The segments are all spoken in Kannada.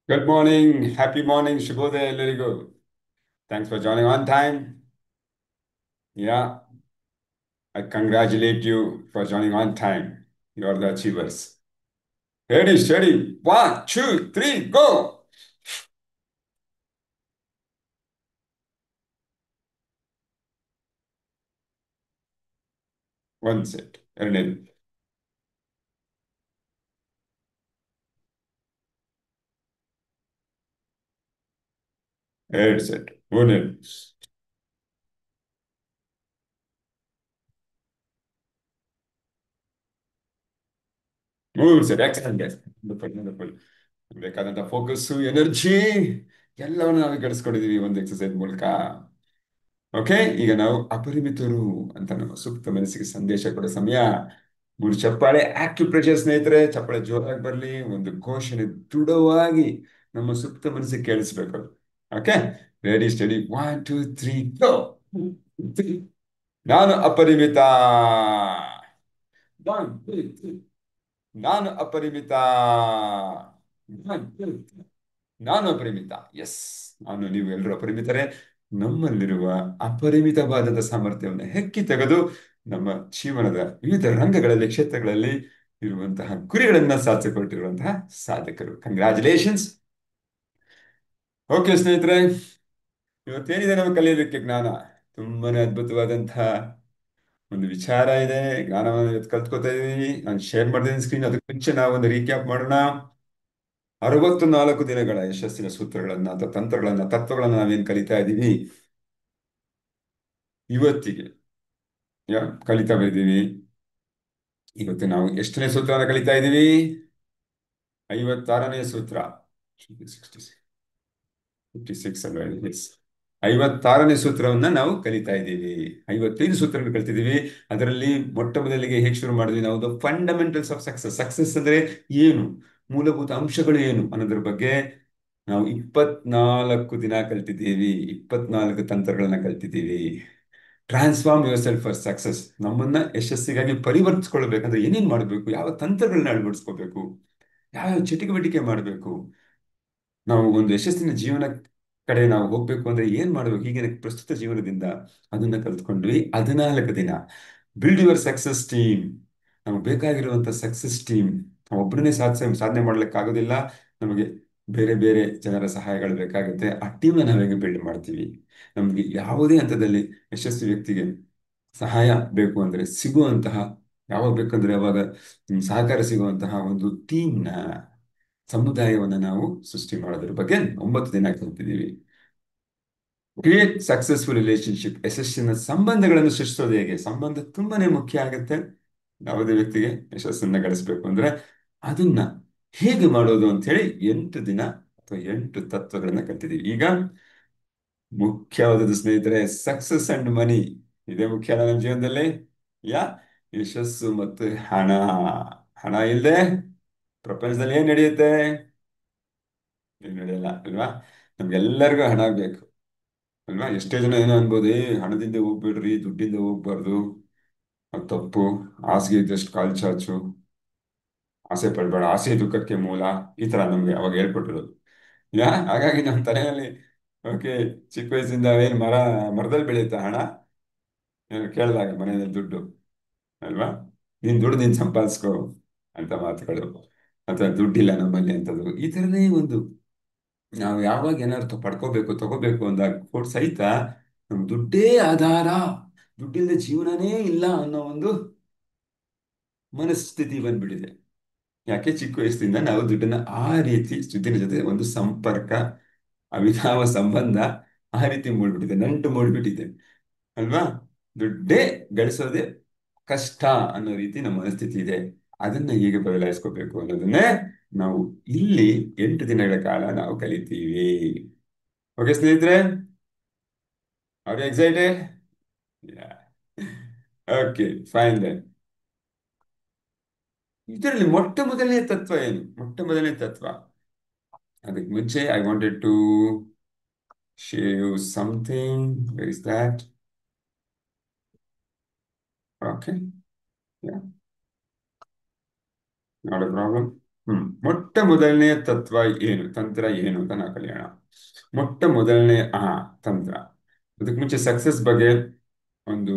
Good morning, happy morning, Shubhodaya, ಎಲ್ಲರಿಗೂ. Thanks for joining on time. Yeah, I congratulate you for joining on time. You are the achievers. Ready, steady. One, two, three, go. One set. ಎರಡನೇದು. ಎರಡು ಸೆಟ್. ಮೂರನೇದು. ಮೂರು ಸೆಟ್. ಎಕ್ಸಲೆಂಟ್. Wonderful, wonderful. ಬೇಕಾದಂಥ ಫೋಕಸ್ಸು, ಎನರ್ಜಿ ಎಲ್ಲವನ್ನು ನಾವು ಗಳಿಸ್ಕೊಂಡಿದ್ದೀವಿ ಒಂದು ಎಕ್ಸಸೈಸ್ ಮೂಲಕ. ಓಕೆ, ಈಗ ನಾವು ಅಪರಿಮಿತರು ಅಂತ ನಮ್ಮ ಸೂಕ್ತ ಮನಸ್ಸಿಗೆ ಸಂದೇಶ ಕೊಡೋ ಸಮಯ. ಮೂರು ಚಪ್ಪಾಳೆ ಆಕ್ಟಿವ್ ಪ್ರೆಷರ್ ಸ್ನೇಹಿತರೆ, ಚಪ್ಪಾಳೆ ಜೋರಾಗಿ ಬರಲಿ, ಒಂದು ಘೋಷಣೆ ದೃಢವಾಗಿ ನಮ್ಮ ಸುಪ್ತ ಮನಸ್ಸಿಗೆ ಕೇಳಿಸ್ಬೇಕು. Okay, ready steady, one two three go. ನಾನು ಅಪರಿಮಿತ. One two three. ನಾನು ಅಪರಿಮಿತ. One two three. ನಾನು ಅಪರಿಮಿತ. ಎಸ್, ನಾನು ನೀವು ಎಲ್ಲರೂ ಅಪರಿಮಿತರೇ. ನಮ್ಮಲ್ಲಿರುವ ಅಪರಿಮಿತವಾದ ಸಾಮರ್ಥ್ಯವನ್ನು ಹೆಕ್ಕಿ ತೆಗೆದು ನಮ್ಮ ಜೀವನದ ವಿವಿಧ ರಂಗಗಳಲ್ಲಿ, ಕ್ಷೇತ್ರಗಳಲ್ಲಿ ಇರುವಂತಹ ಗುರಿಗಳನ್ನ ಸಾಧಿಸಿಕೊಟ್ಟಿರುವಂತಹ ಸಾಧಕರು. ಕಂಗ್ರ್ಯಾಚುಲೇಷನ್ಸ್. ಓಕೆ ಸ್ನೇಹಿತರೆ, ಇವತ್ತೇನಿದೆ ನಾವು ಕಲಿಯೋದಕ್ಕೆ ಜ್ಞಾನ. ತುಂಬಾನೇ ಅದ್ಭುತವಾದಂತಹ ಒಂದು ವಿಚಾರ ಇದೆ. ಜ್ಞಾನವನ್ನು ಇವತ್ತು ಕಲ್ತ್ಕೊತಾ ಇದೀವಿ. ನಾನು ಶೇರ್ ಮಾಡಿದ್ದೀನಿ ಸ್ಕ್ರೀನ್. ಅದಕ್ಕೆ ಮುಂಚೆ ನಾವು ಒಂದು ರೀಕ್ಯಾಪ್ ಮಾಡೋಣ. 64 ದಿನಗಳ ಯಶಸ್ಸಿನ ಸೂತ್ರಗಳನ್ನ ಅಥವಾ ತಂತ್ರಗಳನ್ನ, ತತ್ವಗಳನ್ನ ನಾವೇನ್ ಕಲಿತಾ ಇದ್ದೀವಿ ಇವತ್ತಿಗೆ. ಕಲಿತಾ ಬಂದಿದ್ದೀವಿ. ಇವತ್ತು ನಾವು ಎಷ್ಟನೇ ಸೂತ್ರನ ಕಲಿತಾ ಇದ್ದೀವಿ? 56ನೇ ಸೂತ್ರ. 56 ಅಲ್ವಾ? Yes. 56ನೇ ಸೂತ್ರವನ್ನ ನಾವು ಕಲಿತಾ ಇದ್ದೀವಿ. 55 ಸೂತ್ರಗಳು ಕಲಿತಿದ್ದೀವಿ. ಅದರಲ್ಲಿ ಮೊಟ್ಟ ಮೊದಲಿಗೆ ಹೇಗೆ ಶುರು ಮಾಡಿದ್ವಿ ನಾವು? The fundamentals of success. Success ಅಂದ್ರೆ ಏನು, ಮೂಲಭೂತ ಅಂಶಗಳು ಏನು ಅನ್ನೋದ್ರ ಬಗ್ಗೆ ನಾವು 24 ದಿನ ಕಲ್ತಿದ್ದೀವಿ. 24 ತಂತ್ರಗಳನ್ನ ಕಲ್ತಿದ್ದೀವಿ. Transform your self for success. ನಮ್ಮನ್ನ ಯಶಸ್ಸಿಗಾಗಿ ಪರಿವರ್ತಿಸ್ಕೊಳ್ಬೇಕಂದ್ರೆ ಏನೇನ್ ಮಾಡಬೇಕು, ಯಾವ ತಂತ್ರಗಳನ್ನ ಅಳವಡಿಸ್ಕೋಬೇಕು, ಯಾವ ಚಟುವಟಿಕೆ ಮಾಡಬೇಕು, ನಾವು ಒಂದು ಯಶಸ್ಸಿನ ಜೀವನ ಕಡೆ ನಾವು ಹೋಗ್ಬೇಕು ಅಂದ್ರೆ ಏನ್ ಮಾಡ್ಬೇಕು, ಈಗಿನ ಪ್ರಸ್ತುತ ಜೀವನದಿಂದ ಅದನ್ನ ಕಲ್ತ್ಕೊಂಡ್ವಿ. 14 ದಿನ. Build your success team. ನಮಗೆ ಬೇಕಾಗಿರುವಂತ ಸಕ್ಸಸ್ ಟೀಮ್. ನಾವು ಒಬ್ಬರನ್ನೇ ಸಾಧನೆ ಮಾಡ್ಲಿಕ್ಕೆ ಆಗೋದಿಲ್ಲ. ನಮಗೆ ಬೇರೆ ಬೇರೆ ಜನರ ಸಹಾಯಗಳು ಬೇಕಾಗುತ್ತೆ. ಆ ಟೀಮ್ನ ನಾವು ಹೇಗೆ ಬಿಲ್ಡ್ ಮಾಡ್ತೀವಿ? ನಮಗೆ ಯಾವುದೇ ಹಂತದಲ್ಲಿ ಯಶಸ್ವಿ ವ್ಯಕ್ತಿಗೆ ಸಹಾಯ ಬೇಕು ಅಂದ್ರೆ ಸಿಗುವಂತಹ, ಯಾವಾಗ ಬೇಕಂದ್ರೆ ಯಾವಾಗ ಸಹಕಾರ ಸಿಗುವಂತಹ ಒಂದು ಟೀಮ್ನ, ಸಮುದಾಯವನ್ನ ನಾವು ಸೃಷ್ಟಿ ಮಾಡೋದ್ರ ಬಗ್ಗೆ 9 ದಿನ ಕಲ್ತಿದ್ದೀವಿ. Create successful relationship. ಯಶಸ್ಸಿನ ಸಂಬಂಧಗಳನ್ನು ಸೃಷ್ಟಿಸೋದು ಹೇಗೆ? ಸಂಬಂಧ ತುಂಬಾನೇ ಮುಖ್ಯ ಆಗುತ್ತೆ. ಯಾವುದೇ ವ್ಯಕ್ತಿಗೆ ಯಶಸ್ಸನ್ನ ಗಳಿಸ್ಬೇಕು ಅಂದ್ರೆ ಅದನ್ನ ಹೇಗೆ ಮಾಡೋದು ಅಂತ ಹೇಳಿ 8 ದಿನ ಅಥವಾ 8 ತತ್ವಗಳನ್ನ ಕಲ್ತಿದ್ದೀವಿ. ಈಗ ಮುಖ್ಯವಾದದ್ದು ಸ್ನೇಹಿತರೆ, ಸಕ್ಸಸ್ ಅಂಡ್ ಮನಿ. ಇದೇ ಮುಖ್ಯ ಅಲ್ಲ ನಮ್ಮ ಜೀವನದಲ್ಲಿ. ಯಾ ಯಶಸ್ಸು ಮತ್ತು ಹಣ. ಹಣ ಇಲ್ಲದೆ ಪ್ರಪಂಚದಲ್ಲಿ ಏನ್ ನಡೆಯುತ್ತೆ? ಏನ್ ನಡೆಯಲ್ಲ ಅಲ್ವಾ? ನಮ್ಗೆಲ್ಲರಿಗೂ ಹಣ ಬೇಕು ಅಲ್ವಾ? ಎಷ್ಟೇ ಜನ ಏನೋ ಅನ್ಬೋದು, ಹಣದಿಂದ ಹೋಗ್ಬೇಡ್ರಿ, ದುಡ್ಡಿಂದ ಹೋಗ್ಬಾರ್ದು, ಅದು ತಪ್ಪು, ಹಾಸಿಗೆ ಇದ್ದಷ್ಟು ಕಾಲ್ ಚಾಚು, ಆಸೆ ಪಡ್ಬೇಡ, ಆಸೆ ದುಃಖಕ್ಕೆ ಮೂಲ, ಈ ತರ ನಮ್ಗೆ ಅವಾಗ ಹೇಳ್ಕೊಟ್ಟಿರೋದು. ಹಾಗಾಗಿ ನಮ್ಮ ತಲೆಯಲ್ಲಿ ಓಕೆ, ಚಿಕ್ಕ ವಯಸ್ಸಿಂದ ಏನ್ ಮರದಲ್ಲಿ ಬೆಳೆಯುತ್ತೆ ಹಣ, ಏನು ಕೇಳಿದಾಗ ಮನೆಯಲ್ಲಿ ದುಡ್ಡು ಅಲ್ವಾ, ನೀನ್ ದುಡ್ಡು ನೀನ್ ಸಂಪಾದಿಸ್ಕೋ ಅಂತ ಮಾತುಗಳು, ಅಥವಾ ದುಡ್ಡಿಲ್ಲ ನಮ್ಮಲ್ಲಿ ಅಂತದ್ದು, ಈ ತರನೇ ಒಂದು ನಾವು ಯಾವಾಗ ಏನಾದ್ರು ಪಡ್ಕೋಬೇಕು ತಗೋಬೇಕು ಅಂದಾಗ ಕೊಟ್ಟು ಸಹಿತ ನಮ್ ದುಡ್ಡೇ ಆಧಾರ, ದುಡ್ಡಿಲ್ಲದೆ ಜೀವನನೇ ಇಲ್ಲ ಅನ್ನೋ ಒಂದು ಮನಸ್ಥಿತಿ ಬಂದ್ಬಿಟ್ಟಿದೆ. ಯಾಕೆ? ಚಿಕ್ಕ ವಯಸ್ಸಿನಿಂದ ನಾವು ದುಡ್ಡನ್ನ ಆ ರೀತಿ ದುಡ್ಡಿನ ಜೊತೆ ಒಂದು ಸಂಪರ್ಕ, ಅವಿನಾವ ಸಂಬಂಧ ಆ ರೀತಿ ಮೂಡ್ಬಿಟ್ಟಿದೆ, ನಂಟು ಮೂಡ್ಬಿಟ್ಟಿದೆ ಅಲ್ವಾ? ದುಡ್ಡೇ ಗಳಿಸೋದೇ ಕಷ್ಟ ಅನ್ನೋ ರೀತಿ ನಮ್ಮ ಮನಸ್ಥಿತಿ ಇದೆ. ಅದನ್ನ ಹೇಗೆ ಬದಲಾಯಿಸ್ಕೋಬೇಕು ಅನ್ನೋದನ್ನೇ ನಾವು ಇಲ್ಲಿ 8 ದಿನಗಳ ಕಾಲ ನಾವು ಕಲಿತೀವಿ. ಓಕೆ ಸ್ನೇಹಿತರೆ, are you excited? Okay, fine then. ಇದರಲ್ಲಿ ಮೊಟ್ಟ ಮೊದಲನೇ ತತ್ವ ಏನು? ಮೊಟ್ಟ ಮೊದಲನೇ ತತ್ವ, ಅದಕ್ಕೆ ಮುಂಚೆ I wanted to share you something. Where is that? Okay, not a problem. ಮೊಟ್ಟ ಮೊದಲನೆಯ ತತ್ವ ಏನು, ತಂತ್ರ ಏನು ಅಂತ ನಾವು ಕಲಿಯೋಣ. ಮೊಟ್ಟ ಮೊದಲನೇ ತಂತ್ರ. ಅದಕ್ಕೆ ಮುಂಚೆ ಸಕ್ಸಸ್ ಬಗ್ಗೆ ಒಂದು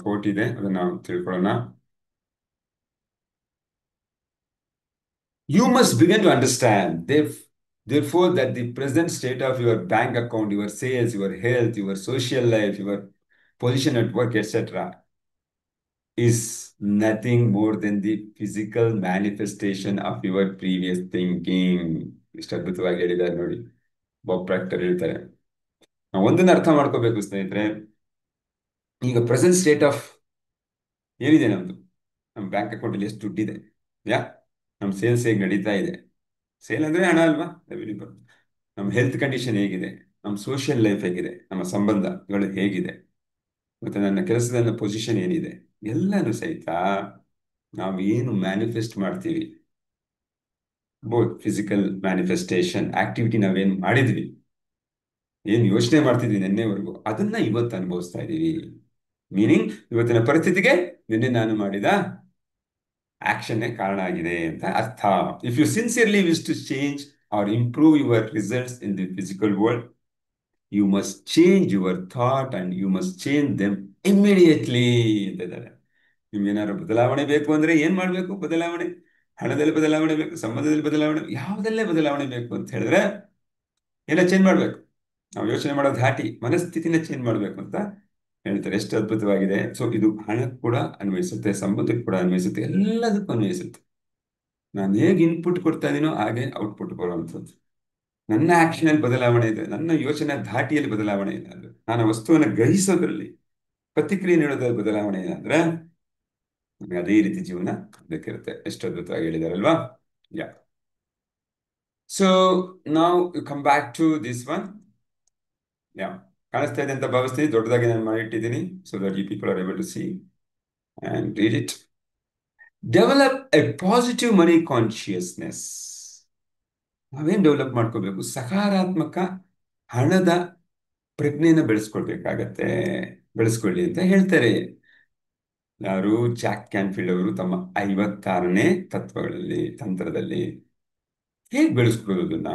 ಕೋಟ್ ಇದೆ, ಅದನ್ನ ನಾವು ತಿಳ್ಕೊಳ್ಳೋಣ. You must begin to understand, therefore, that the present state of your bank account, your sales, your health, your social life, your position at work, etc., is nothing more than the physical manifestation of your previous thinking. ಇಷ್ಟು ಅದ್ಭುತವಾಗಿ ಹೇಳಿದ್ದಾರೆ ನೋಡಿ, ಬಾಬ್ ಪ್ರಾಕ್ಟರ್ ಹೇಳ್ತಾರೆ. ನಾವು ಒಂದನ್ನು ಅರ್ಥ ಮಾಡ್ಕೋಬೇಕು ಸ್ನೇಹಿತರೆ. ಈಗ ಪ್ರೆಸೆಂಟ್ ಸ್ಟೇಟ್ ಆಫ್ ಏನಿದೆ ನಮ್ದು, ನಮ್ಮ ಬ್ಯಾಂಕ್ ಅಕೌಂಟಲ್ಲಿ ಎಷ್ಟು ದುಡ್ಡಿದೆ, ಯಾ ನಮ್ಮ ಸೇಲ್ಸ್ ಹೇಗೆ ನಡೀತಾ ಇದೆ. ಸೇಲ್ ಅಂದ್ರೆ ಹಣ ಅಲ್ವಾ, ರೆವಿನ್ಯೂ ಬರುತ್ತೆ. ನಮ್ಮ ಹೆಲ್ತ್ ಕಂಡೀಷನ್ ಹೇಗಿದೆ, ನಮ್ಮ ಸೋಷಿಯಲ್ ಲೈಫ್ ಹೇಗಿದೆ, ನಮ್ಮ ಸಂಬಂಧಗಳು ಹೇಗಿದೆ, ಮತ್ತೆ ನನ್ನ ಕೆಲಸದ ಪೊಸಿಷನ್ ಏನಿದೆ, ಎಲ್ಲನೂ ಸಹಿತ ನಾವು ಏನು ಮ್ಯಾನಿಫೆಸ್ಟ್ ಮಾಡ್ತೀವಿ, ಬೋತ್ ಫಿಸಿಕಲ್ ಮ್ಯಾನಿಫೆಸ್ಟೇಷನ್ ಆಕ್ಟಿವಿಟಿ ನಾವೇನು ಮಾಡಿದ್ವಿ, ಏನು ಯೋಚನೆ ಮಾಡ್ತಿದ್ವಿ ನಿನ್ನೆವರೆಗೂ, ಅದನ್ನ ಇವತ್ತು ಅನುಭವಿಸ್ತಾ ಇದ್ದೀವಿ. ಮೀನಿಂಗ್ ಇವತ್ತಿನ ಪರಿಸ್ಥಿತಿಗೆ ನಿನ್ನೆ ನಾನು ಮಾಡಿದ ಆಕ್ಷನ್ನೇ ಕಾರಣ ಆಗಿದೆ ಅಂತ ಅರ್ಥ. If you sincerely wish to change or improve your results in the physical world, you must change your thought and you must change them immediately ಅಂತ ಇದ್ದಾರೆ. ನಿಮ್ಗೇನಾದ್ರು ಬದಲಾವಣೆ ಬೇಕು ಅಂದ್ರೆ ಏನ್ ಮಾಡ್ಬೇಕು? ಬದಲಾವಣೆ, ಹಣದಲ್ಲಿ ಬದಲಾವಣೆ ಬೇಕು, ಸಂಬಂಧದಲ್ಲಿ ಬದಲಾವಣೆ, ಯಾವುದಲ್ಲೇ ಬದಲಾವಣೆ ಬೇಕು ಅಂತ ಹೇಳಿದ್ರೆ ಎಲ್ಲ ಚೇಂಜ್ ಮಾಡ್ಬೇಕು. ನಾವು ಯೋಚನೆ ಮಾಡೋ ಧಾಟಿ, ಮನಸ್ಥಿತಿನ ಚೇಂಜ್ ಮಾಡ್ಬೇಕು ಅಂತ ಹೇಳ್ತಾರೆ. ಎಷ್ಟು ಅದ್ಭುತವಾಗಿದೆ. ಸೊ ಇದು ಹಣಕ್ಕೆ ಕೂಡ ಅನ್ವಯಿಸುತ್ತೆ, ಸಂಬಂಧಕ್ಕೆ ಕೂಡ ಅನ್ವಯಿಸುತ್ತೆ, ಎಲ್ಲದಕ್ಕೂ ಅನ್ವಯಿಸುತ್ತೆ. ನಾನು ಹೇಗೆ ಇನ್ಪುಟ್ ಕೊಡ್ತಾ ಇದೀನೋ ಹಾಗೆ ಔಟ್ಪುಟ್ ಬರುವಂಥದ್ದು. ನನ್ನ ಆಕ್ಷನ್ ಅಲ್ಲಿ ಬದಲಾವಣೆ ಇದೆ, ನನ್ನ ಯೋಚನೆ ಧಾಟಿಯಲ್ಲಿ ಬದಲಾವಣೆ ಇದೆ, ಅದು ನಾನು ಆ ವಸ್ತುವನ್ನು ಗ್ರಹಿಸೋದ್ರಲ್ಲಿ, ಪ್ರತಿಕ್ರಿಯೆ ನೀಡೋದ್ರಲ್ಲಿ ಬದಲಾವಣೆ ಏನಾದ್ರೆ ನಮಗೆ ಅದೇ ರೀತಿ ಜೀವನ ಬೇಕಿರುತ್ತೆ. ಎಷ್ಟು ಅದ್ಭುತವಾಗಿ ಹೇಳಿದಾರಲ್ವಾ. ಯಾ, ಸೊ ನಾವು come back to this one. Yeah, ಕಾಣಿಸ್ತಾ ಇದೆ ಅಂತ ಭಾವಿಸ್ತೀನಿ. ದೊಡ್ಡದಾಗಿ ನಾನು ಮಾಡಿಟ್ಟಿದ್ದೀನಿ, so that you people are able to see and read it. Develop a positive money consciousness. ನಾವೇನ್ ಡೆವಲಪ್ ಮಾಡ್ಕೋಬೇಕು? ಸಕಾರಾತ್ಮಕ ಹಣದ ಪ್ರಜ್ಞೆನ ಬೆಳೆಸ್ಕೊಳ್ಬೇಕಾಗತ್ತೆ. ಬೆಳೆಸ್ಕೊಳ್ಳಿ ಅಂತ ಹೇಳ್ತಾರೆ ಯಾರು? ಜಾಕ್ ಕ್ಯಾನ್ಫೀಲ್ಡ್ ಅವರು ತಮ್ಮ 56ನೇ ತತ್ವಗಳಲ್ಲಿ, ತಂತ್ರದಲ್ಲಿ. ಹೇಗೆ ಬೆಳೆಸ್ಕೊಳ್ಳೋದನ್ನ,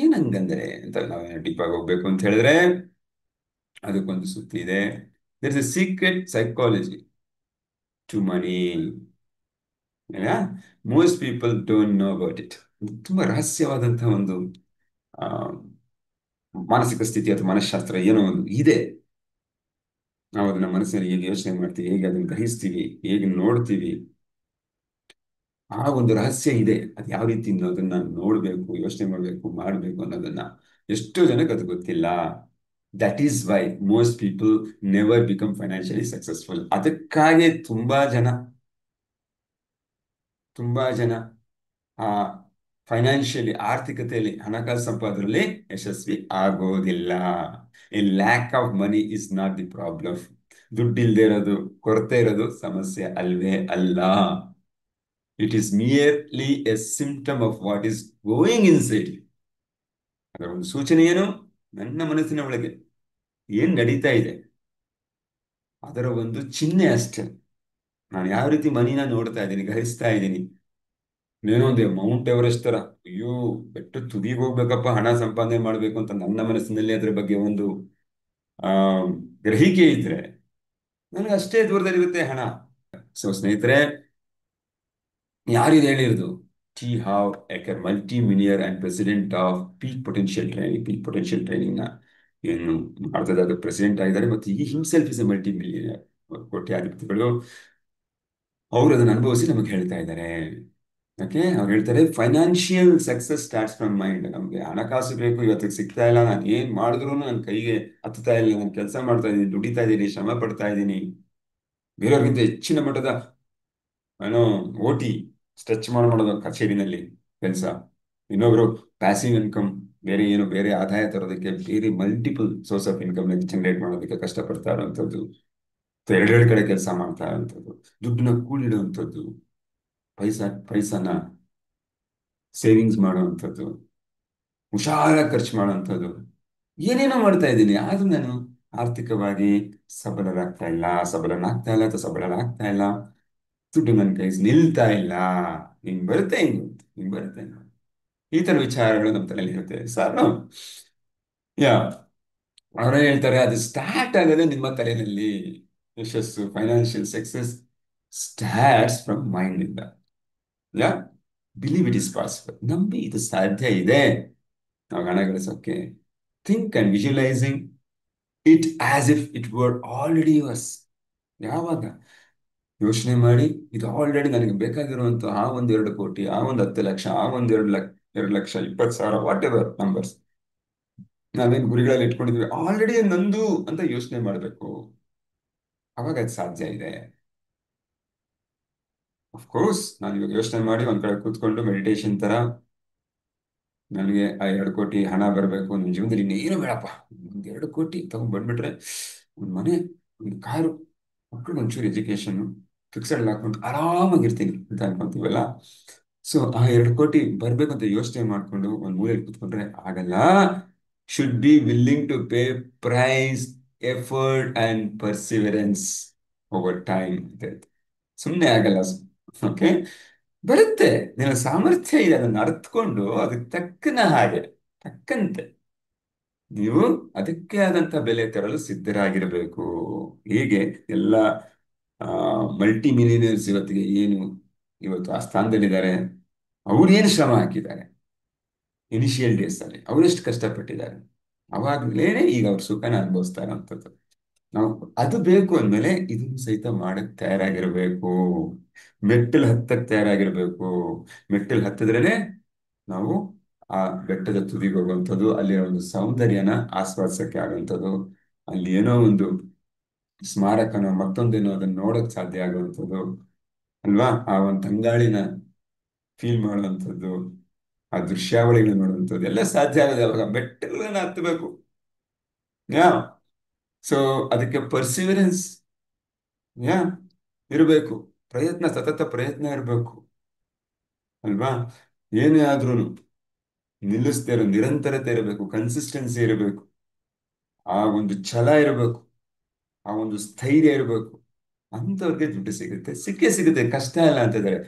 ಏನಂಗಂದ್ರೆ ಅಂತ ನಾವು ಡೀಪ್ ಆಗಿ ಹೋಗ್ಬೇಕು ಅಂತ ಹೇಳಿದ್ರೆ ಅದಕ್ಕೊಂದು ಸುತ್ತಿ ಇದೆ. There is a secret psychology to money. Most people don't know about it. ತುಂಬಾ ರಹಸ್ಯವಾದಂತಹ ಒಂದು ಆ, ಮಾನಸಿಕ ಸ್ಥಿತಿ ಅಥವಾ ಮನಃಶಾಸ್ತ್ರ ಏನೋ ಒಂದು ಇದೆ. ನಾವು ಅದನ್ನ ಮನಸ್ಸಿನಲ್ಲಿ ಹೇಗೆ ಯೋಚನೆ ಮಾಡ್ತೀವಿ, ಹೇಗೆ ಅದನ್ನ ಗ್ರಹಿಸ್ತೀವಿ, ಹೇಗೆ ನೋಡ್ತೀವಿ, ಆ ಒಂದು ರಹಸ್ಯ ಇದೆ. ಅದು ಯಾವ ರೀತಿ ಅದನ್ನ ನೋಡ್ಬೇಕು, ಯೋಚನೆ ಮಾಡ್ಬೇಕು, ಮಾಡ್ಬೇಕು ಅನ್ನೋದನ್ನ ಎಷ್ಟೋ ಜನಕ್ಕೆ ಅದು ಗೊತ್ತಿಲ್ಲ. That is why most people never become financially successful. ಅದಕ್ಕಾಗಿ ತುಂಬಾ ಜನ ಆ ಫೈನಾನ್ಷಿಯಲಿ, ಆರ್ಥಿಕತೆಯಲ್ಲಿ, ಹಣಕಾಸು ಸಂಪಾದನೆಯಲ್ಲಿ ಯಶಸ್ವಿ ಆಗೋದಿಲ್ಲ. A lack of money is not the problem. ದುಡ್ಡಿಲ್ಲದೆ ಇರೋದು, ಕೊರತೆ ಇರೋದು ಸಮಸ್ಯೆ ಅಲ್ವೇ ಅಲ್ಲ. It is merely a symptom of what is going inside. ಅದರ ಒಂದು ಸೂಚನೆ ಏನು? ನನ್ನ ಮನಸ್ಸಿನ ಒಳಗೆ ಏನ್ ನಡೀತಾ ಇದೆ ಅದರ ಒಂದು ಚಿಹ್ನೆ ಅಷ್ಟೇ. ನಾನು ಯಾವ ರೀತಿ ಮನಿನ ನೋಡ್ತಾ ಇದ್ದೀನಿ, ಗ್ರಹಿಸ್ತಾ ಇದ್ದೀನಿ. ಏನೋ ಒಂದು ಮೌಂಟ್ ಎವರೆಸ್ಟ್ ತರ, ಅಯ್ಯೋ ಬೆಟ್ಟ ತುದಿಗೆ ಹೋಗ್ಬೇಕಪ್ಪ, ಹಣ ಸಂಪಾದನೆ ಮಾಡ್ಬೇಕು ಅಂತ ನನ್ನ ಮನಸ್ಸಿನಲ್ಲಿ ಅದ್ರ ಬಗ್ಗೆ ಒಂದು ಆ ಗ್ರಹಿಕೆ ಇದ್ರೆ ನನಗೆ ಅಷ್ಟೇ ದೂರದಲ್ಲಿರುತ್ತೆ ಹಣ. ಸೊ ಸ್ನೇಹಿತರೆ, ಯಾರಿದು ಹೇಳಿರೋದು? T Harv Eker, multi millionaire and president of peak potential training. Peak potential training ನ ಏನು ಮಾಡ್ತದೆ, ಅದು ಪ್ರೆಸಿಡೆಂಟ್ ಆಗಿದ್ದಾರೆ. ಮತ್ತು ಈ himself is a multi millionaire. ಕೋಟ್ಯಾಧಿಪತಿಗಳು ಅವರು ಅದನ್ನು ಅನುಭವಿಸಿ ನಮಗೆ ಹೇಳ್ತಾ ಇದ್ದಾರೆ. ಓಕೆ, ಅವ್ರು ಹೇಳ್ತಾರೆ financial success starts from mind. ನಮಗೆ ಹಣಕಾಸು ಬೇಕು, ಇವತ್ತಿಗೆ ಸಿಗ್ತಾ ಇಲ್ಲ, ನಾನು ಏನ್ ಮಾಡಿದ್ರು ನನ್ನ ಕೈಗೆ ಹತ್ತುತ್ತಾ ಇಲ್ಲ, ನಾನು ಕೆಲಸ ಮಾಡ್ತಾ ಇದ್ದೀನಿ, ದುಡಿತಾ ಇದ್ದೀನಿ, ಶ್ರಮ ಪಡ್ತಾ ಇದ್ದೀನಿ, ಬೇರೆಯವ್ರಿಗಿಂತ ಹೆಚ್ಚಿನ ಮಟ್ಟದ ಏನೋ ಓಟಿ ಸ್ಟ್ರೆಚ್ ಮಾಡೋದು ಕಚೇರಿನಲ್ಲಿ ಕೆಲಸ, ಇನ್ನೊಬ್ರು ಪ್ಯಾಸಿವ್ ಇನ್ಕಮ್, ಬೇರೆ ಏನು ಬೇರೆ ಆದಾಯ ತರೋದಕ್ಕೆ, ಬೇರೆ multiple source of income generate ಮಾಡೋದಕ್ಕೆ ಕಷ್ಟಪಡ್ತಾ ಇರುವಂಥದ್ದು, ಎರಡೆರಡು ಕಡೆ ಕೆಲಸ ಮಾಡ್ತಾ ಇರುವಂಥದ್ದು, ದುಡ್ಡನ್ನ ಕೂಡಿಡುವಂಥದ್ದು, ಪೈಸಾನ ಸೇವಿಂಗ್ಸ್ ಮಾಡುವಂಥದ್ದು, ಹುಷಾರಾಗಿ ಖರ್ಚು ಮಾಡುವಂಥದ್ದು, ಏನೇನೋ ಮಾಡ್ತಾ ಇದ್ದೀನಿ. ಆದ್ರೂ ನಾನು ಆರ್ಥಿಕವಾಗಿ ಸಬಲನಾಗ್ತಾ ಇಲ್ಲ ಅಥವಾ ಸಬಲನಾಗ್ತಾ ಇಲ್ಲ. ದುಡ್ಡು ನನ್ನ ಕೈ ನಿಲ್ತಾ ಇಲ್ಲ. ಹಿಂಗ್ ಬರುತ್ತೆ, ಹಿಂಗ್ ಹಿಂಗ್ ಬರುತ್ತೆ. ಈ ತರ ವಿಚಾರಗಳು ನಮ್ಮ ತಲೆಯಲ್ಲಿ ಇರುತ್ತೆ ಸರ್. ಯಾ ಅವರೇ ಹೇಳ್ತಾರೆ ಅದು ಸ್ಟಾರ್ಟ್ ಆಗೋದೇ ನಿಮ್ಮ ತಲೆಯಲ್ಲಿ. ಯಶಸ್ಸು, financial success starts from mind ಇಂದ. Yeah believe it is possible, ನಂಬಿ ಇದು ಸಾಧ್ಯ ಇದೆ ನಾವು ಹಣ ಗಳಿಸೋಕೆ. Think and visualising it as if it were already yours. ಯಾವಾಗ ಯೋಚನೆ ಮಾಡಿ, ಇದು ಆಲ್ರೆಡಿ ನನಗೆ ಬೇಕಾಗಿರುವಂತಹ ಆ ಒಂದು 2 ಕೋಟಿ, ಆ ಒಂದು 10 ಲಕ್ಷ, ಆ ಒಂದು 2 ಲಕ್ಷ 20,000, ವಾಟ್ ಎವರ್ ನಂಬರ್ಸ್ ನಾವೇನ್ ಗುರಿಗಳಲ್ಲಿ ಇಟ್ಕೊಂಡಿದ್ವಿ ಆಲ್ರೆಡಿ ನಂದು ಅಂತ ಯೋಚನೆ ಮಾಡಬೇಕು. ಅವಾಗ ಅದು ಸಾಧ್ಯ ಇದೆ. ಅಫ್ಕೋರ್ಸ್ ನಾನು ಇವಾಗ ಯೋಚನೆ ಮಾಡಿ ಒಂದ್ ಕಡೆ ಕೂತ್ಕೊಂಡು ಮೆಡಿಟೇಷನ್ ತರ ನನಗೆ ಆ 2 ಕೋಟಿ ಹಣ ಬರಬೇಕು, ನನ್ನ ಜೀವನದಲ್ಲಿ ಇನ್ನೇನು ಬೇಡಪ್ಪ, 1 2 ಕೋಟಿ ತಗೊಂಡ್ ಬಂದ್ಬಿಟ್ರೆ ಒಂದು ಮನೆ, ಒಂದು ಕಾರು, ಮಕ್ಕಳು ಒಂಚೂರು ಎಜುಕೇಶನ್, ಫಿಕ್ಸಡ್ ಹಾಕೊಂಡು ಆರಾಮಾಗಿರ್ತೀನಿ ಅಂತ ಅನ್ಕೊಂತೀವಲ್ಲ. ಸೊ ಆ 2 ಕೋಟಿ ಬರ್ಬೇಕು ಅಂತ ಯೋಚನೆ ಮಾಡ್ಕೊಂಡು ಒಂದ್ ಮೂಲೆಯಲ್ಲಿ ಕೂತ್ಕೊಂಡ್ರೆ ಆಗಲ್ಲ. Should be willing to pay price, effort and perseverance over time ಅಂತ ಹೇಳ್ತಾರೆ. ಸುಮ್ಮನೆ ಆಗಲ್ಲ. ಓಕೆ, ಬರುತ್ತೆ. ನಿನ್ನ ಸಾಮರ್ಥ್ಯ ಇದೆ, ಅದನ್ನು ಅರ್ಥಕೊಂಡು ಅದಕ್ಕೆ ತಕ್ಕನ ಹಾಗೆ ತಕ್ಕಂತೆ ನೀವು ಅದಕ್ಕೆ ಆದಂತ ಬೆಲೆ ತರಲು ಸಿದ್ಧರಾಗಿರಬೇಕು. ಹೀಗೆ ಎಲ್ಲ ಮಲ್ಟಿ ಮಿಲಿಯನರ್ಸ್ ಇವತ್ತಿಗೆ ಏನು ಇವತ್ತು ಆ ಸ್ಥಾನದಲ್ಲಿದ್ದಾರೆ, ಅವ್ರು ಏನು ಶ್ರಮ ಹಾಕಿದ್ದಾರೆ ಇನಿಷಿಯಲ್ ಡೇಸ್ ಅಲ್ಲಿ, ಅವರೆಷ್ಟು ಕಷ್ಟಪಟ್ಟಿದ್ದಾರೆ, ಅವಾಗ್ಲೇನೆ ಈಗ ಅವ್ರ ಸುಖನ ಅನುಭವಿಸ್ತಾ ಇರೋಂಥದ್ದು. ನಾವು ಅದು ಬೇಕು ಅಂದ್ಮೇಲೆ ಇದನ್ನು ಸಹಿತ ಮಾಡಕ್ ತಯಾರಾಗಿರ್ಬೇಕು. ಮೆಟ್ಟಲು ಹತ್ತಕ್ ತಯಾರಾಗಿರ್ಬೇಕು. ಮೆಟ್ಟಲು ಹತ್ತಿದ್ರೇನೆ ನಾವು ಆ ಬೆಟ್ಟದ ತುದಿಗೆ ಹೋಗುವಂಥದ್ದು, ಅಲ್ಲಿರೋ ಒಂದು ಸೌಂದರ್ಯನ ಆಸ್ವಾದಿಸಕ್ಕೆ ಆಗುವಂಥದ್ದು, ಅಲ್ಲಿ ಏನೋ ಒಂದು ಸ್ಮಾರಕನೋ ಮತ್ತೊಂದೇನೋ ಅದನ್ನ ನೋಡಕ್ ಸಾಧ್ಯ ಆಗುವಂಥದ್ದು ಅಲ್ವಾ. ಆ ಒಂದು ತಂಗಾಳಿನ ಫೀಲ್ ಮಾಡುವಂಥದ್ದು, ಆ ದೃಶ್ಯಾವಳಿಗಳನ್ನ ನೋಡುವಂಥದ್ದು ಎಲ್ಲ ಸಾಧ್ಯ ಆಗೋದು ಅವಾಗ ಮೆಟ್ಟಲನ್ನ ಹತ್ತಬೇಕು. ಯಾ ಸೊ ಅದಕ್ಕೆ ಪರ್ಸಿವರೆನ್ಸ್ ಯಾ ಇರಬೇಕು, ಪ್ರಯತ್ನ, ಸತತ ಪ್ರಯತ್ನ ಇರಬೇಕು ಅಲ್ವಾ. ಏನೇ ಆದ್ರೂ ನಿಲ್ಲಿಸ್ದೇ ಇರೋ ನಿರಂತರತೆ ಇರಬೇಕು, ಕನ್ಸಿಸ್ಟೆನ್ಸಿ ಇರಬೇಕು, ಆ ಒಂದು ಛಲ ಇರಬೇಕು, ಆ ಒಂದು ಸ್ಥೈರ್ಯ ಇರಬೇಕು. ಅಂಥವ್ರಿಗೆ ದುಡ್ಡು ಸಿಗುತ್ತೆ, ಸಿಕ್ಕೇ ಸಿಗುತ್ತೆ, ಕಷ್ಟ ಇಲ್ಲ ಅಂತಿದ್ದಾರೆ.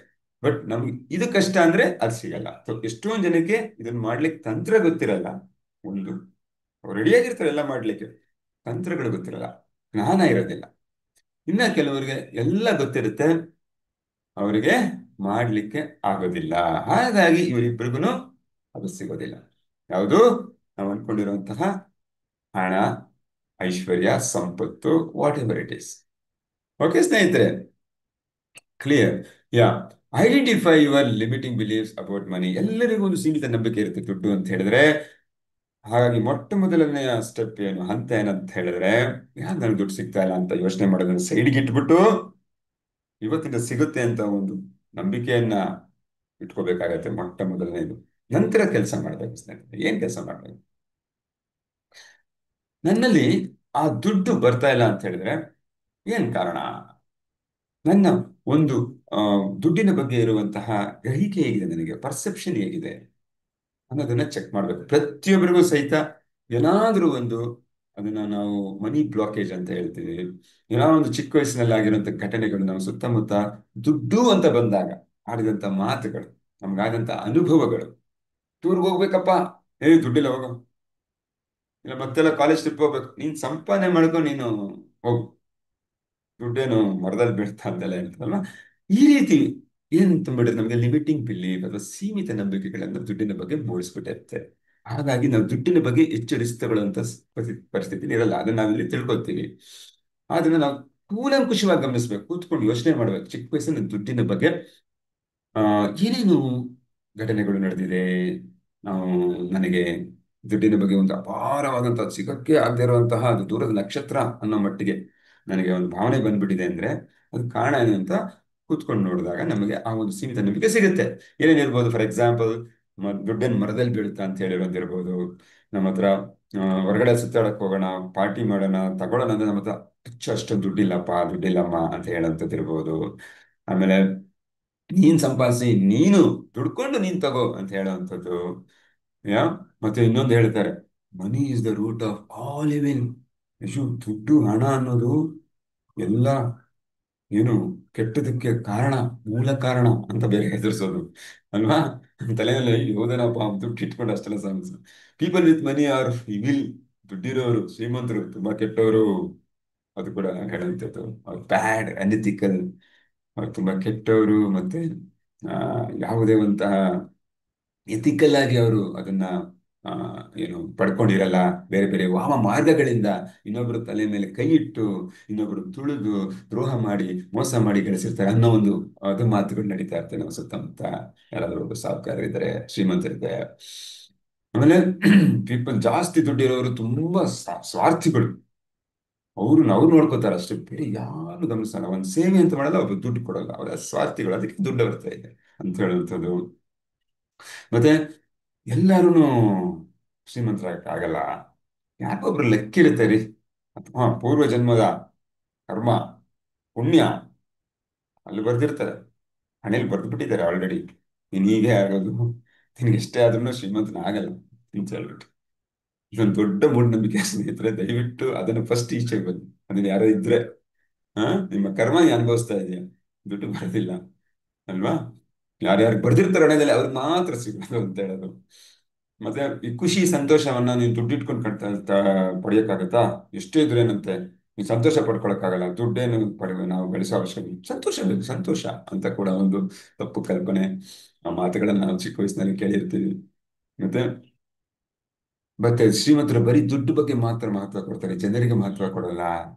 ಬಟ್ ನಮ್ಗೆ ಇದು ಕಷ್ಟ ಅಂದ್ರೆ ಅದು ಸಿಗಲ್ಲ. ಸೊ ಎಷ್ಟೊಂದು ಜನಕ್ಕೆ ಇದನ್ನ ಮಾಡ್ಲಿಕ್ಕೆ ತಂತ್ರ ಗೊತ್ತಿರಲ್ಲ. ಒಂದು ರೆಡಿಯಾಗಿರ್ತಾರೆ ಎಲ್ಲ ಮಾಡ್ಲಿಕ್ಕೆ, ತಂತ್ರಗಳು ಗೊತ್ತಿರಲ್ಲ, ಜ್ಞಾನ ಇರೋದಿಲ್ಲ. ಇನ್ನ ಕೆಲವರಿಗೆ ಎಲ್ಲ ಗೊತ್ತಿರುತ್ತೆ, ಅವರಿಗೆ ಮಾಡ್ಲಿಕ್ಕೆ ಆಗೋದಿಲ್ಲ. ಹಾಗಾಗಿ ಇವರಿಬ್ಬರಿಗೂ ಅದು ಸಿಗೋದಿಲ್ಲ. ಯಾವುದು ನಾವು ಅನ್ಕೊಂಡಿರುವಂತಹ ಹಣ, ಐಶ್ವರ್ಯ, ಸಂಪತ್ತು, whatever it is. Okay ಸ್ನೇಹಿತರೆ, clear. Yeah identify your limiting beliefs about money. ಎಲ್ಲರಿಗೂ ಒಂದು ಸೀಮಿತ ನಂಬಿಕೆ ಇರುತ್ತೆ ದುಡ್ಡು ಅಂತ ಹೇಳಿದ್ರೆ. ಹಾಗಾಗಿ ಮೊಟ್ಟ ಮೊದಲನೆಯ ಸ್ಟೆಪ್ ಏನು, ಹಂತ ಏನಂತ ಹೇಳಿದ್ರೆ, ಯಾಕೆ ನನಗೆ ದುಡ್ಡು ಸಿಗ್ತಾ ಇಲ್ಲ ಅಂತ ಯೋಚನೆ ಮಾಡೋದನ್ನ ಸೈಡ್ಗೆ ಇಟ್ಬಿಟ್ಟು ಇವತ್ತಿಂದ ಸಿಗುತ್ತೆ ಅಂತ ಒಂದು ನಂಬಿಕೆಯನ್ನ ಇಟ್ಕೋಬೇಕಾಗತ್ತೆ ಮೊಟ್ಟ ಮೊದಲನೇದು. ನಂತರ ಕೆಲಸ ಮಾಡ್ಬೇಕು ಸ್ನೇಹಿತರೆ. ಏನ್ ಕೆಲಸ ಮಾಡ್ಬೇಕು, ನನ್ನಲ್ಲಿ ಆ ದುಡ್ಡು ಬರ್ತಾ ಇಲ್ಲ ಅಂತ ಹೇಳಿದ್ರೆ ಏನ್ ಕಾರಣ, ನನ್ನ ಒಂದು ಆ ದುಡ್ಡಿನ ಬಗ್ಗೆ ಇರುವಂತಹ ಗ್ರಹಿಕೆ ಹೇಗಿದೆ, ನನಗೆ ಪರ್ಸೆಪ್ಷನ್ ಹೇಗಿದೆ ಅನ್ನೋದನ್ನ ಚೆಕ್ ಮಾಡ್ಬೇಕು. ಪ್ರತಿಯೊಬ್ಬರಿಗೂ ಸಹಿತ ಏನಾದ್ರೂ ಒಂದು, ಅದನ್ನ ನಾವು ಮನಿ ಬ್ಲಾಕೇಜ್ ಅಂತ ಹೇಳ್ತೀವಿ. ಏನೋ ಒಂದು ಚಿಕ್ಕ ವಯಸ್ಸಿನಲ್ಲಿ ಆಗಿರುವಂತ ಘಟನೆಗಳು, ನಾವು ಸುತ್ತಮುತ್ತ ದುಡ್ಡು ಅಂತ ಬಂದಾಗ ಆಡಿದಂತ ಮಾತುಗಳು, ನಮ್ಗಾದಂತ ಅನುಭವಗಳು. ಟೂರ್ಗೆ ಹೋಗ್ಬೇಕಪ್ಪ, ದುಡ್ಡಿಲ್ಲ ಹೋಗೋ, ಇಲ್ಲ ಮತ್ತೆಲ್ಲ ಕಾಲೇಜ್ ಟ್ರಿಪ್ ಹೋಗ್ಬೇಕು, ನೀನ್ ಸಂಪಾದನೆ ಮಾಡ್ಕೊ, ನೀನು ಹೋಗು, ದುಡ್ಡೇನು ಮರದಲ್ಲಿ ಬೀಳ್ತಾ ಅಂತೆಲ್ಲ ಹೇಳ್ತಾರಲ್ಲ. ಈ ರೀತಿ ಏನ್ ತುಂಬಿಡುತ್ತೆ ನಮಗೆ ಲಿಮಿಟಿಂಗ್ ಬಿಲೀಫ್ ಅಥವಾ ಸೀಮಿತ ನಂಬಿಕೆಗಳನ್ನ ದುಡ್ಡಿನ ಬಗ್ಗೆ ಮೂಡಿಸ್ಬಿಟ್ಟಿರುತ್ತೆ. ಹಾಗಾಗಿ ನಾವು ದುಡ್ಡಿನ ಬಗ್ಗೆ ಹೆಚ್ಚು ರಿಸ್ಕ್ ತಗೊಳ್ಳುವಂತ ಪರಿಸ್ಥಿತಿ ಇರಲ್ಲ. ಅದನ್ನ ನಾವಿಲ್ಲಿ ತಿಳ್ಕೊತೀವಿ. ಅದನ್ನ ನಾವು ಕೂಲಂಕುಷವಾಗಿ ಗಮನಿಸ್ಬೇಕು, ಕೂತ್ಕೊಂಡು ಯೋಚನೆ ಮಾಡ್ಬೇಕು. ಚಿಕ್ಕ ವಯಸ್ಸಿನ ದುಡ್ಡಿನ ಬಗ್ಗೆ ಆ ಏನೇನು ಘಟನೆಗಳು ನಡೆದಿದೆ, ನಾವು ನನಗೆ ದುಡ್ಡಿನ ಬಗ್ಗೆ ಒಂದು ಅಪಾರವಾದಂತಹ ಸಿಗಕ್ಕೆ ಆಗದೆ ಇರುವಂತಹ ಅದು ದೂರದ ನಕ್ಷತ್ರ ಅನ್ನೋ ಮಟ್ಟಿಗೆ ನನಗೆ ಒಂದು ಭಾವನೆ ಬಂದ್ಬಿಟ್ಟಿದೆ ಅಂದ್ರೆ ಅದು ಕಾರಣ ಏನು ಅಂತ ಕೂತ್ಕೊಂಡು ನೋಡಿದಾಗ ನಮಗೆ ಆ ಒಂದು ಸೀಮಿತ ನಂಬಿಕೆ ಸಿಗುತ್ತೆ. ಏನೇನಿರ್ಬೋದು, ಫಾರ್ ಎಕ್ಸಾಂಪಲ್ ದುಡ್ಡೇನು ಮರದಲ್ಲಿ ಬೀಳುತ್ತಾ ಅಂತ ಹೇಳಿರೋದಿರ್ಬೋದು. ನಮ್ಮ ಹತ್ರ ಹೊರಗಡೆ ಸುತ್ತಾಡಕ್ ಹೋಗೋಣ, ಪಾರ್ಟಿ ಮಾಡೋಣ, ತಗೊಳ್ಳೋಣ ಅಂದ್ರೆ ನಮ್ಮ ಹತ್ರ ಅಷ್ಟೊಂದು ದುಡ್ಡಿಲ್ಲಪ್ಪ, ದುಡ್ಡಿಲ್ಲಮ್ಮ ಅಂತ ಹೇಳೋಂಥದ್ದಿರ್ಬೋದು. ಆಮೇಲೆ ನೀನ್ ಸಂಪಾದಿಸಿ, ನೀನು ದುಡ್ಕೊಂಡು ನೀನ್ ತಗೋ ಅಂತ ಹೇಳೋವಂಥದ್ದು. ಯಾ ಮತ್ತೆ ಇನ್ನೊಂದು ಹೇಳ್ತಾರೆ, money is the root of all evil. ಯಶು, ದುಡ್ಡು, ಹಣ ಅನ್ನೋದು ಎಲ್ಲ ಏನು ಕೆಟ್ಟದಕ್ಕೆ ಕಾರಣ, ಮೂಲ ಕಾರಣ ಅಂತ ಬೇರೆ ಹೆದರ್ಸೋದು ಅಲ್ವಾ. ತಲೆನಲ್ಲಿ ಯೋಧನಪ್ಪ ದುಡ್ಡು ಇಟ್ಕೊಂಡು ಅಷ್ಟೆಲ್ಲ ಸಾಂಗ್ಸ್. People with money are evil, ದುಡ್ಡಿರೋರು ಶ್ರೀಮಂತರು ತುಂಬಾ ಕೆಟ್ಟವರು, ಅದು ಕೂಡ ಹೇಳುವಂಥದ್ದು. ಅವ್ರು ಬ್ಯಾಡ್ ಅನ್ಎಥಿಕಲ್, ಅವ್ರು ತುಂಬಾ ಕೆಟ್ಟವರು. ಮತ್ತೆ ಆ, ಯಾವುದೇ ಒಂತಹ ಎಥಿಕಲ್ ಆಗಿ ಅವರು ಅದನ್ನ ಆ, ಏನು ಪಡ್ಕೊಂಡಿರಲ್ಲ. ಬೇರೆ ಬೇರೆ ವಾಮ ಮಾರ್ಗಗಳಿಂದ ಇನ್ನೊಬ್ಬರು ತಲೆ ಮೇಲೆ ಕೈ ಇಟ್ಟು ಇನ್ನೊಬ್ಬರು ತುಳಿದು ದ್ರೋಹ ಮಾಡಿ ಮೋಸ ಮಾಡಿ ಗಳಿಸಿರ್ತಾರೆ ಅನ್ನೋ ಒಂದು ಅದು ಮಾತುಗಳು ನಡೀತಾ ಇರ್ತವೆ ನಮ್ಮ ಸುತ್ತಮುತ್ತ. ಯಾರಾದ್ರೂ ಒಬ್ಬ ಸಾಹುಕಾರರಿದ್ದಾರೆ, ಶ್ರೀಮಂತರಿದ್ದಾರೆ. ಆಮೇಲೆ ಪೀಪಲ್ ಜಾಸ್ತಿ ದುಡ್ಡಿರೋರು ತುಂಬಾ ಸ್ವಾರ್ಥಿಗಳು. ಅವ್ರು ನೋಡ್ಕೋತಾರೆ ಅಷ್ಟೇ, ಬೇರೆ ಯಾರು ಗಮನಿಸಲ್ಲ. ಒಂದು ಸೇವೆ ಅಂತ ಮಾಡಲ್ಲ, ಅವ್ರು ದುಡ್ಡು ಕೊಡಲ್ಲ, ಅವರ ಸ್ವಾರ್ಥಿಗಳು, ಅದಕ್ಕೆ ದುಡ್ಡು ಬರ್ತಾ ಇದೆ ಅಂತ ಹೇಳುವಂಥದ್ದು. ಮತ್ತೆ ಎಲ್ಲಾರು ಶ್ರೀಮಂತರಾಗಕ್ಕಾಗಲ್ಲ, ಯಾಕೊಬ್ರು ಲೆಕ್ಕಿರುತ್ತೆ ರೀ. ಅಥವಾ ಪೂರ್ವ ಜನ್ಮದ ಕರ್ಮ, ಪುಣ್ಯ ಅಲ್ಲಿ ಬರ್ದಿರ್ತಾರೆ, ಹಣೆಯಲ್ಲಿ ಬರ್ದು ಬಿಟ್ಟಿದ್ದಾರೆ ಆಲ್ರೆಡಿ. ನೀನ್ ಹೀಗೆ ಆಗೋದು, ನಿನ್ಗೆ ಎಷ್ಟೇ ಆದ್ರೂ ಶ್ರೀಮಂತನ ಆಗಲ್ಲ ಅಂತ ಹೇಳ್ಬಿಟ್ಟು. ಇದೊಂದು ದೊಡ್ಡ ಮೂಢನಂಬಿಕೆ ಸ್ನೇಹಿತರೆ. ದಯವಿಟ್ಟು ಅದನ್ನು ಫಸ್ಟ್ ಈಚೆಗೆ ಬನ್ನಿ. ಅದನ್ನ ಯಾರೋ ಇದ್ರೆ, ಹಾ, ನಿಮ್ಮ ಕರ್ಮ ನೀನ್ ಅನುಭವಿಸ್ತಾ ಇದೆಯಾ, ದುಡ್ಡು ಬರೋದಿಲ್ಲ ಅಲ್ವಾ. ಯಾರ್ಯಾರು ಬರ್ದಿರ್ತಾರೆ ಹಣೆಯಲ್ಲಿ ಅವ್ರಿಗೆ ಮಾತ್ರ ಸಿಗೋದು ಅಂತ ಹೇಳೋದು. ಮತ್ತೆ ಈ ಖುಷಿ ಸಂತೋಷವನ್ನ ನೀನು ದುಡ್ಡಿಟ್ಕೊಂಡು ಪಡೆಯಕ್ಕಾಗತ್ತಾ? ಎಷ್ಟೇ ಇದ್ರೇನಂತೆ, ನೀನು ಸಂತೋಷ ಪಡ್ಕೊಳಕ್ಕಾಗಲ್ಲ, ದುಡ್ಡೇನು ನಾವು ಗಳಿಸೋ ಅವಶ್ಯಕ ಇಲ್ಲ. ಸಂತೋಷ ಬೇಕು, ಸಂತೋಷ ಅಂತ ಕೂಡ ಒಂದು ತಪ್ಪು ಕಲ್ಪನೆ. ಆ ಮಾತುಗಳನ್ನ ನಾವು ಚಿಕ್ಕ ವಯಸ್ಸಿನಲ್ಲಿ ಕೇಳಿರ್ತೀವಿ. ಮತ್ತೆ ಮತ್ತೆ ಶ್ರೀಮಂತರು ಬರೀ ದುಡ್ಡು ಬಗ್ಗೆ ಮಾತ್ರ ಮಹತ್ವ ಕೊಡ್ತಾರೆ, ಜನರಿಗೆ ಮಹತ್ವ ಕೊಡಲ್ಲ,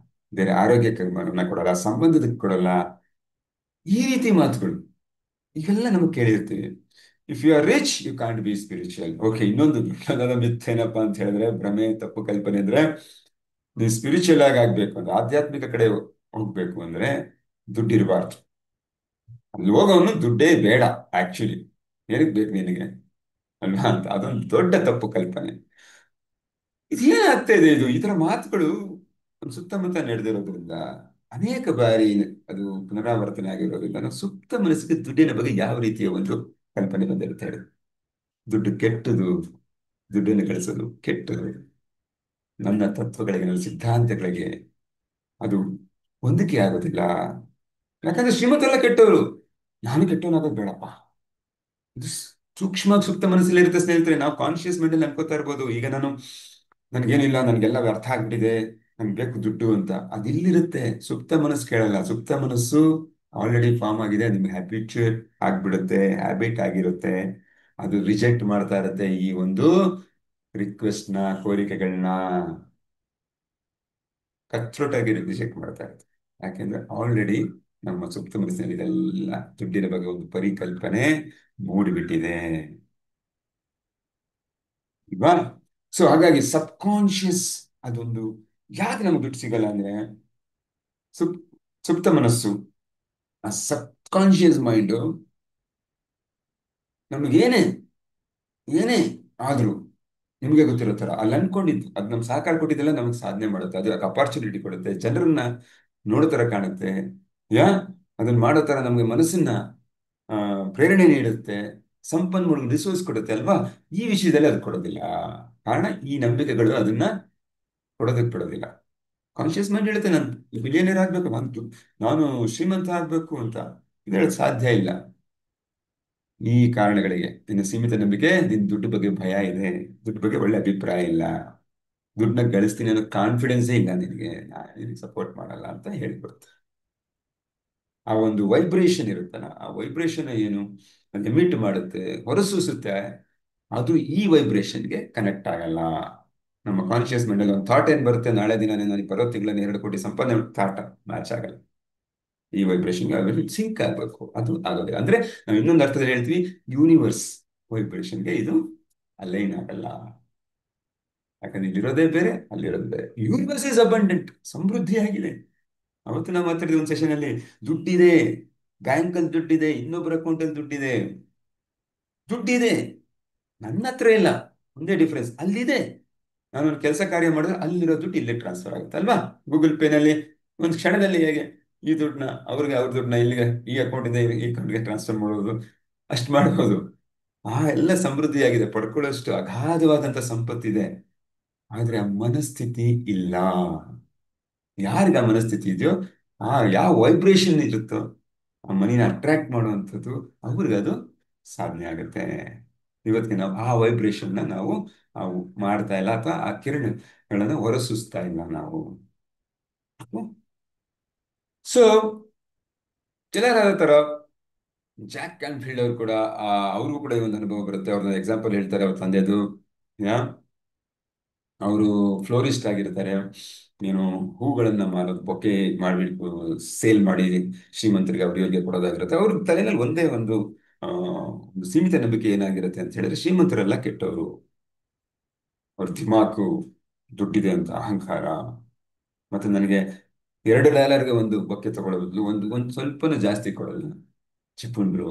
ಬೇರೆ ಆರೋಗ್ಯಕ್ಕೆ ಗಮನ ಕೊಡಲ್ಲ, ಸಂಬಂಧಕ್ಕೆ ಕೊಡಲ್ಲ. ಈ ರೀತಿ ಮಾತುಗಳು ಇವೆಲ್ಲ ನಮಗೆ ಕೇಳಿರ್ತೀವಿ. If you are rich you can't be spiritual. Okay, ಇನ್ನೊಂದು ದೊಡ್ಡದಾದ ಮಿಥ್ ಏನಪ್ಪಾ ಅಂತ ಹೇಳಿದ್ರೆ, ಭ್ರಮೆ, ತಪ್ಪು ಕಲ್ಪನೆ ಅಂದ್ರೆ, ನೀವು ಸ್ಪಿರಿಚುವಲ್ ಆಗಿ ಆಗ್ಬೇಕು ಅಂದ್ರೆ, ಆಧ್ಯಾತ್ಮಿಕ ಕಡೆ ಹೋಗ್ಬೇಕು ಅಂದ್ರೆ ದುಡ್ಡಿರಬಾರ್ದು. ಅಲ್ಲಿ ಹೋಗೋನು ದುಡ್ಡೇ ಬೇಡ ಆಕ್ಚುಲಿ, ಏನಕ್ಕೆ ಬೇಕು ನಿನಗೆ ಅಲ್ವಾ ಅಂತ. ಅದೊಂದು ದೊಡ್ಡ ತಪ್ಪು ಕಲ್ಪನೆ. ಇದೇನಾಗ್ತಾ ಇದೆ, ಇದು ಈ ತರ ಮಾತುಗಳು ನಮ್ಮ ಸುತ್ತಮುತ್ತ ನಡೆದಿರೋದ್ರಿಂದ, ಅನೇಕ ಬಾರಿ ಅದು ಪುನರಾವರ್ತನೆ ಆಗಿರೋದ್ರಿಂದ ನಾವು ಸುತ್ತ ಮನಸ್ಸಿಗೆ ದುಡ್ಡಿನ ಬಗ್ಗೆ ಯಾವ ರೀತಿಯ ಒಂದು ಕಲ್ಪನೆ ಬಂದಿರುತ್ತೆ ಹೇಳಿ. ದುಡ್ಡು ಕೆಟ್ಟದು, ದುಡ್ಡನ್ನು ಗಳಿಸೋದು ಕೆಟ್ಟದು, ನನ್ನ ತತ್ವಗಳಿಗೆ, ನನ್ನ ಸಿದ್ಧಾಂತಗಳಿಗೆ ಅದು ಹೊಂದಿಕೆ ಆಗೋದಿಲ್ಲ. ಯಾಕಂದ್ರೆ ಶ್ರೀಮಂತರೆಲ್ಲ ಕೆಟ್ಟವರು, ನಾನು ಕೆಟ್ಟವನಾಗೋದು ಬೇಡಪ್ಪ. ಇದು ಸೂಕ್ಷ್ಮ ಸುಪ್ತ ಮನಸ್ಸಲ್ಲಿ ಇರುತ್ತೆ ಸ್ನೇಹಿತರೆ. ನಾವು ಕಾನ್ಶಿಯಸ್ ಮೈಂಡಲ್ಲಿ ಅನ್ಕೋತಾ ಇರ್ಬೋದು, ಈಗ ನಾನು ನನ್ಗೇನಿಲ್ಲ, ನನ್ಗೆಲ್ಲ ವ್ಯರ್ಥ ಆಗ್ಬಿಟ್ಟಿದೆ, ನನ್ಗೆ ಬೇಕು ದುಡ್ಡು ಅಂತ. ಅದಿಲ್ಲಿರುತ್ತೆ, ಸುಪ್ತ ಮನಸ್ಸು ಕೇಳಲ್ಲ. ಸುಪ್ತ ಮನಸ್ಸು ಆಲ್ರೆಡಿ ಫಾರ್ಮ್ ಆಗಿದೆ, ನಿಮ್ಗೆ ಹ್ಯಾಬಿಚುಯೇಟ್ ಆಗ್ಬಿಡುತ್ತೆ, ಹ್ಯಾಬಿಟ್ ಆಗಿರುತ್ತೆ. ಅದು ರಿಜೆಕ್ಟ್ ಮಾಡ್ತಾ ಇರುತ್ತೆ ಈ ಒಂದು ರಿಕ್ವೆಸ್ಟ್ನ, ಕೋರಿಕೆಗಳನ್ನ ಕಚ್ಚೋಟಾಗಿ ರಿಜೆಕ್ಟ್ ಮಾಡ್ತಾ ಇರುತ್ತೆ. ಯಾಕೆಂದ್ರೆ ಆಲ್ರೆಡಿ ನಮ್ಮ ಸುಪ್ತ ಮನಸ್ಸಿನಲ್ಲಿ ಇದೆಲ್ಲ ದುಡ್ಡಿನ ಬಗ್ಗೆ ಒಂದು ಪರಿಕಲ್ಪನೆ ಮೂಡಿಬಿಟ್ಟಿದೆ, ಇಲ್ವಾ. ಸೊ ಹಾಗಾಗಿ ಸಬ್ ಕಾನ್ಶಿಯಸ್ ಅದೊಂದು, ಯಾಕೆ ನಮ್ಗೆ ದುಡ್ಡು ಸಿಗಲ್ಲ ಅಂದ್ರೆ, ಸುಪ್ ಸುಪ್ತ ಮನಸ್ಸು, ಆ ಸಬ್ ಕಾನ್ಶಿಯಸ್ ಮೈಂಡು ನಮಗೇನೆ ಏನೇ ಆದ್ರೂ ನಿಮ್ಗೆ ಗೊತ್ತಿರೋ ತರ ಅಲ್ಲಿ ಅನ್ಕೊಂಡಿದ್ದು ಅದು ನಮ್ಗೆ ಸಹಕಾರ ಕೊಟ್ಟಿದ್ದೆಲ್ಲ ನಮಗೆ ಸಾಧನೆ ಮಾಡುತ್ತೆ. ಅದು ಅಪಾರ್ಚುನಿಟಿ ಕೊಡುತ್ತೆ, ಜನರನ್ನ ನೋಡೋ ತರ ಕಾಣುತ್ತೆ, ಯಾ ಅದನ್ನ ಮಾಡೋ ತರ ನಮ್ಗೆ ಮನಸ್ಸನ್ನ ಆ ಪ್ರೇರಣೆ ನೀಡುತ್ತೆ, ಸಂಪನ್ಮೂಲ ರಿಸೋರ್ಸ್ ಕೊಡುತ್ತೆ ಅಲ್ವಾ. ಈ ವಿಷಯದಲ್ಲಿ ಅದು ಕೊಡೋದಿಲ್ಲ. ಕಾರಣ ಈ ನಂಬಿಕೆಗಳು ಅದನ್ನ ಕೊಡೋದಕ್ಕೆ ಬಿಡೋದಿಲ್ಲ. ಕಾನ್ಶಿಯಸ್ ಮೈಂಡ್ ಹೇಳುತ್ತೆ ನಾನು ಬಿಲಿಯನೇರ್ ಆಗ್ಬೇಕು, ನಾನು ಶ್ರೀಮಂತ ಆಗ್ಬೇಕು ಅಂತ. ಇದು ಹೇಳಕ್ ಸಾಧ್ಯ ಇಲ್ಲ. ಈ ಕಾರಣಗಳಿಗೆ ನಿನ್ನ ಸೀಮಿತ ನಂಬಿಕೆ, ನಿನ್ ದುಡ್ಡು ಬಗ್ಗೆ ಭಯ ಇದೆ, ದುಡ್ಡು ಬಗ್ಗೆ ಒಳ್ಳೆ ಅಭಿಪ್ರಾಯ ಇಲ್ಲ, ದುಡ್ಡನ್ನ ಗಳಿಸ್ತೀನಿ ಅನ್ನೋ ಕಾನ್ಫಿಡೆನ್ಸೇ ಇಲ್ಲ ನಿನಗೆ, ನಾನು ನಿನಗೆ ಸಪೋರ್ಟ್ ಮಾಡಲ್ಲ ಅಂತ ಹೇಳ್ಕೊಡ್ತಾರೆ. ಆ ಒಂದು ವೈಬ್ರೇಷನ್ ಇರುತ್ತಲ್ಲ, ಆ ವೈಬ್ರೇಷನ್ ಏನು ಎಮಿಟ್ ಮಾಡುತ್ತೆ, ಹೊರಸೂಸುತ್ತೆ, ಅದು ಈ ವೈಬ್ರೇಷನ್ಗೆ ಕನೆಕ್ಟ್ ಆಗಲ್ಲ. ನಮ್ಮ ಕಾನ್ಶಿಯಸ್ ಮೈಂಡಲ್ಲಿ ಒಂದು ಥಾಟ್ ಏನ್ ಬರುತ್ತೆ, ನಾಳೆ ದಿನ ನನಗೆ ಬರೋ ತಿಂಗಳಲ್ಲಿ 2 ಕೋಟಿ ಸಂಪಾದನೆ, ಥಾಟ್ ಮ್ಯಾಚ್ ಆಗಲ್ಲ. ಈ ವೈಬ್ರೇಷನ್ಗೆ ಸಿಂಕ್ ಆಗ್ಬೇಕು, ಅದು ಆಗೋದಿಲ್ಲ. ಅಂದ್ರೆ ನಾವು ಇನ್ನೊಂದು ಅರ್ಥದಲ್ಲಿ ಹೇಳ್ತೀವಿ, ಯೂನಿವರ್ಸ್ ವೈಬ್ರೇಷನ್ಗೆ ಇದು ಅಲೈನ್ ಆಗಲ್ಲ. ಯಾಕಂದ್ರೆ ಇಲ್ಲಿರೋದೇ ಬೇರೆ, ಅಲ್ಲಿರೋದೇ ಬೇರೆ. ಯೂನಿವರ್ಸ್ ಇಸ್ ಅಬಂಡೆಂಟ್, ಸಮೃದ್ಧಿಯಾಗಿದೆ. ಅವತ್ತು ನಾವು ಮಾತಾಡಿದ ಒಂದು ಸೆಷನ್ ಅಲ್ಲಿ, ದುಡ್ಡಿದೆ, ಬ್ಯಾಂಕಲ್ಲಿ ದುಡ್ಡಿದೆ, ಇನ್ನೊಬ್ಬರ ಅಕೌಂಟಲ್ಲಿ ದುಡ್ಡಿದೆ, ದುಡ್ಡಿದೆ, ನನ್ನ ಹತ್ರ ಇಲ್ಲ. ಒಂದೇ ಡಿಫ್ರೆನ್ಸ್, ಅಲ್ಲಿದೆ. ನಾನೊಂದು ಕೆಲಸ ಕಾರ್ಯ ಮಾಡಿದ್ರೆ ಅಲ್ಲಿರೋ ದುಡ್ಡು ಇಲ್ಲೇ ಟ್ರಾನ್ಸ್ಫರ್ ಆಗುತ್ತೆ ಅಲ್ವಾ. ಗೂಗಲ್ ಪೇನಲ್ಲಿ ಒಂದು ಕ್ಷಣದಲ್ಲಿ ಹೇಗೆ ಈ ದುಡ್ಡನ್ನ ಅವ್ರಿಗೆ, ಅವ್ರ ದುಡ್ಡನ್ನ ಇಲ್ಲಿಗೆ ಈ ಅಕೌಂಟಿಂದ ಈ ಅಕೌಂಟ್ಗೆ ಟ್ರಾನ್ಸ್ಫರ್ ಮಾಡೋದು, ಅಷ್ಟು ಮಾಡ್ಬೋದು. ಆ ಎಲ್ಲ ಸಮೃದ್ಧಿಯಾಗಿದೆ, ಪಡ್ಕೊಳ್ಳೋಷ್ಟು ಅಗಾಧವಾದಂತ ಸಂಪತ್ತಿದೆ. ಆದ್ರೆ ಆ ಮನಸ್ಥಿತಿ ಇಲ್ಲ. ಯಾರಿಗೆ ಆ ಮನಸ್ಥಿತಿ ಇದೆಯೋ, ಆ ಯಾವ ವೈಬ್ರೇಷನ್ ಇರುತ್ತೋ, ಆ ಮನಿನ ಅಟ್ರಾಕ್ಟ್ ಮಾಡುವಂಥದ್ದು, ಅವ್ರಿಗೆ ಅದು ಸಾಧನೆ ಆಗುತ್ತೆ. ಇವತ್ತಿಗೆ ನಾವು ಆ ವೈಬ್ರೇಷನ್ನ ನಾವು ನಾವು ಮಾಡ್ತಾ ಇಲ್ಲ, ಅಥವಾ ಆ ಕಿರಣಗಳನ್ನ ಹೊರಸೂಸ್ತಾ ಇಲ್ಲ ನಾವು. ಸೊ ಕೆಲವರ ತರ ಜಾಕ್ ಕ್ಯಾನ್ಫೀಲ್ಡ್ ಅವರು ಕೂಡ, ಅವ್ರಿಗೂ ಕೂಡ ಈ ಒಂದು ಅನುಭವ ಬರುತ್ತೆ. ಅವ್ರನ್ನ ಎಕ್ಸಾಂಪಲ್ ಹೇಳ್ತಾರೆ ಅವ್ರ ತಂದೆದು. ಅವರು ಫ್ಲೋರಿಸ್ಟ್ ಆಗಿರ್ತಾರೆ. ಏನು ಹೂಗಳನ್ನ ಮಾರೋದು, ಬೊಕ್ಕೆ ಮಾಡಿಬಿಟ್ಟು ಸೇಲ್ ಮಾಡಿ ಶ್ರೀಮಂತರಿಗೆ ಅವ್ರ ಇವರಿಗೆ ಕೊಡೋದಾಗಿರುತ್ತೆ. ಅವ್ರ ತಲೆಯಲ್ಲಿ ಒಂದೇ ಒಂದು ಆ ಒಂದು ಸೀಮಿತ ನಂಬಿಕೆ ಏನಾಗಿರುತ್ತೆ ಅಂತ ಹೇಳಿದ್ರೆ, ಶ್ರೀಮಂತರೆಲ್ಲ ಕೆಟ್ಟವರು, ಅವ್ರ ದಿಮಾಕು ದುಡ್ಡಿದೆ ಅಂತ ಅಹಂಕಾರ. ಮತ್ತೆ ನನಗೆ $2ಗೆ ಒಂದು ಬೊಕ್ಕೆ ತಗೊಳ್ಳೋ ಬದಲು ಒಂದು ಸ್ವಲ್ಪನೂ ಜಾಸ್ತಿ ಕೊಡಲ್ಲ, ಚಿಪ್ಪುಂಡ್ರು,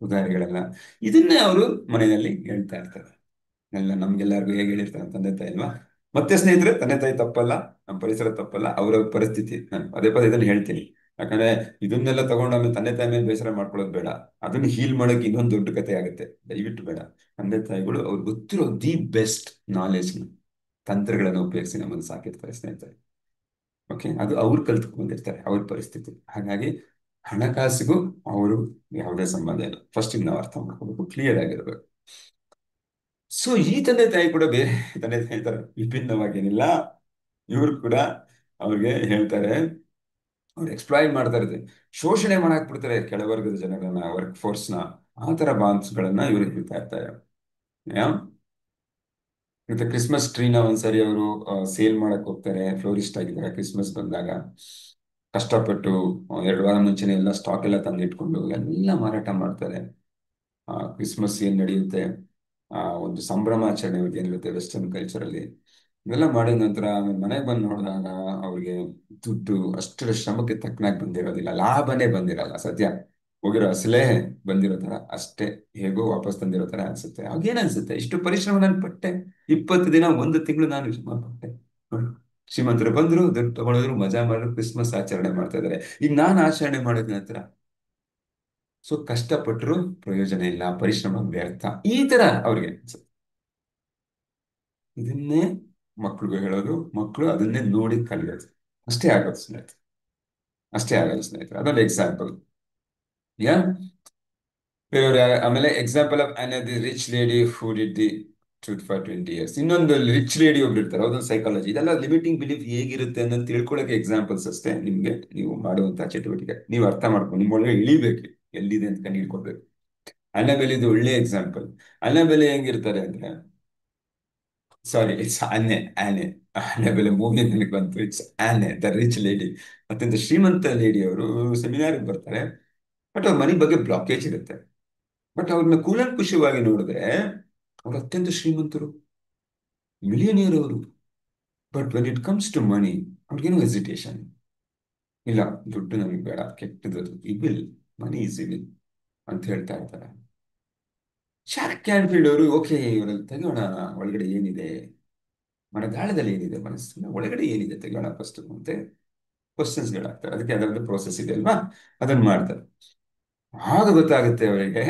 ಉದಾಹರಣೆಗಳೆಲ್ಲ ಇದನ್ನೇ ಅವರು ಮನೆಯಲ್ಲಿ ಹೇಳ್ತಾ ಇರ್ತಾರೆ. ಎಲ್ಲ ನಮ್ಗೆಲ್ಲರಿಗೂ ಹೇಗೆ ಹೇಳಿರ್ತಾರೆ ತಂದೆ ತಾಯಿ ಅಲ್ವಾ. ಮತ್ತೆ ಸ್ನೇಹಿತರೆ, ತಂದೆ ತಾಯಿ ತಪ್ಪಲ್ಲ, ನಮ್ಮ ಪರಿಸರ ತಪ್ಪಲ್ಲ, ಅವರ ಪರಿಸ್ಥಿತಿ. ನಾನು ಪದೇ ಪದೇ ಇದನ್ನು ಹೇಳ್ತೀನಿ. ಯಾಕಂದ್ರೆ ಇದನ್ನೆಲ್ಲ ತಗೊಂಡು ಆಮೇಲೆ ತಂದೆ ತಾಯಿ ಮೇಲೆ ಬೇಸರ ಮಾಡ್ಕೊಳ್ಳೋದು ಬೇಡ. ಅದನ್ನ ಹೀಲ್ ಮಾಡೋಕೆ ಇನ್ನೊಂದು ದೊಡ್ಡ ಕಥೆ ಆಗುತ್ತೆ, ದಯವಿಟ್ಟು ಬೇಡ. ತಂದೆ ತಾಯಿಗಳು ಅವ್ರಿಗೆ ಗೊತ್ತಿರೋ ದಿ ಬೆಸ್ಟ್ ನಾಲೆಜ್ ತಂತ್ರಗಳನ್ನು ಉಪಯೋಗಿಸಿ ನಮ್ಮನ್ನು ಸಾಕಿರ್ತಾರೆ ಸ್ನೇಹಿತರೆ. ಓಕೆ, ಅದು ಅವ್ರು ಕಲ್ತ್ಕೊಂಡಿರ್ತಾರೆ, ಅವ್ರ ಪರಿಸ್ಥಿತಿ. ಹಾಗಾಗಿ ಹಣಕಾಸಿಗೂ ಅವರು ಯಾವುದೇ ಸಂಬಂಧ ಇಲ್ಲ. ಫಸ್ಟ್ ನಾವು ಅರ್ಥ ಮಾಡ್ಕೋಬೇಕು, ಕ್ಲಿಯರ್ ಆಗಿರ್ಬೇಕು. ಸೊ ಈ ತಂದೆ ತಾಯಿ ಕೂಡ ಬೇರೆ ತಂದೆ ತಾಯಿ ತರ ವಿಭಿನ್ನವಾಗೇನಿಲ್ಲ. ಇವರು ಕೂಡ ಅವ್ರಿಗೆ ಹೇಳ್ತಾರೆ, ಅವ್ರು ಎಕ್ಸ್ಪ್ಲಾಯ್ಟ್ ಮಾಡ್ತಾ ಇರ್ತಾರೆ, ಶೋಷಣೆ ಮಾಡಾಕ್ ಬಿಡ್ತಾರೆ ಕೆಳವರ್ಗದ ಜನಗಳನ್ನ, ವರ್ಕ್ ಫೋರ್ಸ್ನ. ಆ ತರ ಬಾಂಬ್ಸ್ಗಳನ್ನ ಇವ್ರು ಹೇಳ್ತಾ ಇರ್ತಾರೆ. ಯಾ? ಮತ್ತೆ ಕ್ರಿಸ್ಮಸ್ ಟ್ರೀನ ಒಂದ್ಸರಿ ಅವರು ಸೇಲ್ ಮಾಡಕ್ ಹೋಗ್ತಾರೆ. ಫ್ಲೋರಿಸ್ಟ್ ಆಗಿದ್ದಾರೆ. ಕ್ರಿಸ್ಮಸ್ ಬಂದಾಗ ಕಷ್ಟಪಟ್ಟು 2 ವಾರ ಮುಂಚೆನೆ ಎಲ್ಲ ಸ್ಟಾಕ್ ಎಲ್ಲ ತಂದಿಟ್ಕೊಂಡು ಎಲ್ಲ ಮಾರಾಟ ಮಾಡ್ತಾರೆ. ಕ್ರಿಸ್ಮಸ್ ಏನ್ ನಡೆಯುತ್ತೆ, ಒಂದು ಸಂಭ್ರಮಾಚರಣೆ ಏನಿರುತ್ತೆ ವೆಸ್ಟರ್ನ್ ಕಲ್ಚರಲ್ಲಿ, ಇವೆಲ್ಲ ಮಾಡಿದ ನಂತರ ಮನೆಗೆ ಬಂದು ನೋಡಿದಾಗ ಅವ್ರಿಗೆ ದುಡ್ಡು ಅಷ್ಟರ ಶ್ರಮಕ್ಕೆ ತಕ್ಕನಾಗಿ ಬಂದಿರೋದಿಲ್ಲ, ಲಾಭನೇ ಬಂದಿರಲ್ಲ. ಸದ್ಯ ಹೋಗಿರೋ ಅಸಲೇ ಬಂದಿರೋ ತರ ಅಷ್ಟೇ, ಹೇಗೋ ವಾಪಸ್ ತಂದಿರೋ ತರ ಅನ್ಸುತ್ತೆ. ಅವಾಗೇನ್ ಅನ್ಸುತ್ತೆ, ಇಷ್ಟು ಪರಿಶ್ರಮ ನಾನು ಪಟ್ಟೆ, 20 ದಿನ 1 ತಿಂಗಳು ನಾನು ಶ್ರಮ ಪಟ್ಟೆ. ನೋಡು, ಶ್ರೀಮಂತರು ಬಂದ್ರು, ದುಡ್ಡು ತಗೊಂಡಿದ್ರು, ಮಜಾ ಮಾಡಿದ್ರು, ಕ್ರಿಸ್ಮಸ್ ಆಚರಣೆ ಮಾಡ್ತಾ ಇದಾರೆ. ಈಗ ನಾನು ಆಚರಣೆ ಮಾಡಿದ ನಂತರ ಸೊ ಕಷ್ಟಪಟ್ಟರು ಪ್ರಯೋಜನ ಇಲ್ಲ, ಪರಿಶ್ರಮ ವ್ಯರ್ಥ, ಈ ತರ ಅವ್ರಿಗೆ ಅನ್ಸುತ್ತೆ. ಇದನ್ನೇ ಮಕ್ಳಿಗೂ ಹೇಳೋದು, ಮಕ್ಕಳು ಅದನ್ನೇ ನೋಡಿ ಕಲಿಯೋದು. ಅಷ್ಟೇ ಆಗೋದು ಸ್ನೇಹಿತರೆ, ಅಷ್ಟೇ ಆಗೋದು ಸ್ನೇಹಿತರೆ. ಅದೊಂದು ಎಕ್ಸಾಂಪಲ್. ಯಾ ಆಮೇಲೆ example of the rich lady who did the truth for 20 years. ಇನ್ನೊಂದು ರಿಚ್ ಲೇಡಿ ಒಬ್ರು ಇರ್ತಾರೆ, ಅದೊಂದು ಸೈಕಾಲಜಿ. ಇದೆಲ್ಲ ಲಿಮಿಟಿಂಗ್ ಬಿಲೀಫ್ ಹೇಗಿರುತ್ತೆ ಅನ್ನೋದು ತಿಳ್ಕೊಳ್ಳೋಕೆ ಎಕ್ಸಾಂಪಲ್ಸ್ ಅಷ್ಟೇ. ನಿಮ್ಗೆ ನೀವು ಮಾಡುವಂತಹ ಚಟುವಟಿಕೆ ನೀವು ಅರ್ಥ ಮಾಡ್ಕೊಂಡು ನಿಮ್ಮೊಳಗೆ ಇಳಿಬೇಕು, ಎಲ್ಲಿದೆ ಅಂತ ಕಂಡು ಹಿಡ್ಕೊಳ್ಬೇಕು. ಅನ್ನಬೆಲೆ ಇದು ಒಳ್ಳೆ ಎಕ್ಸಾಂಪಲ್. ಅನ್ನಬೆಲೆ ಹೆಂಗಿರ್ತಾರೆ ಅಂದ್ರೆ, ಸಾರಿ, ಇಟ್ಸ್ ಆನೆ, ಆನೆ. ಅನ್ನಬೆಲೆ ಮೂವಿ ನನಗೆ ಬಂತು. ಇಟ್ಸ್ ಆನೆ, ದ ರಿಚ್ ಲೇಡಿ. ಅತ್ಯಂತ ಶ್ರೀಮಂತ ಲೇಡಿ ಅವರು ಸೆಮಿನಾರ್ಗೆ ಬರ್ತಾರೆ. ಬಟ್ ಅವ್ರ ಮನೆ ಬಗ್ಗೆ ಬ್ಲಾಕೇಜ್ ಇರುತ್ತೆ. ಬಟ್ ಅವ್ರನ್ನ ಕೂಲಂಕುಷವಾಗಿ ನೋಡಿದ್ರೆ ಅವ್ರು ಅತ್ಯಂತ ಶ್ರೀಮಂತರು, ಮಿಲಿಯನಿಯರ್ ಅವರು. But when it comes to money, ಅವ್ರಿಗೇನು ಹೆಸಿಟೇಷನ್ ಇಲ್ಲ. ದುಡ್ಡು ನಮಗೆ ಬೇಡ, ಕೆಟ್ಟದ್ದು, ಇವಿಲ್, ಮನಿ ಇಸ್ ಇವಿಲ್ ಅಂತ ಹೇಳ್ತಾ ಇರ್ತಾರೆ. ಶಾರ್ಕ್ ಕ್ಯಾನ್ಫೀಲ್ಡ್ ಅವರು, ಓಕೆ ಇವರಲ್ಲಿ ತೆಗೋಣ, ಒಳಗಡೆ ಏನಿದೆ, ಮನದಾಳದಲ್ಲಿ ಏನಿದೆ, ಮನಸ್ಸಿನ ಒಳಗಡೆ ಏನಿದೆ ತೆಗೋಣ ಫಸ್ಟ್ ಮತ್ತೆ ಕ್ವಶನ್ಸ್ಗಳಾಗ್ತವೆ. ಅದಕ್ಕೆ ಅದರದ್ದು ಪ್ರೋಸೆಸ್ ಇದೆ ಅಲ್ವಾ, ಅದನ್ನ ಮಾಡ್ತಾರೆ. ಆಗ ಗೊತ್ತಾಗುತ್ತೆ ಅವರಿಗೆ,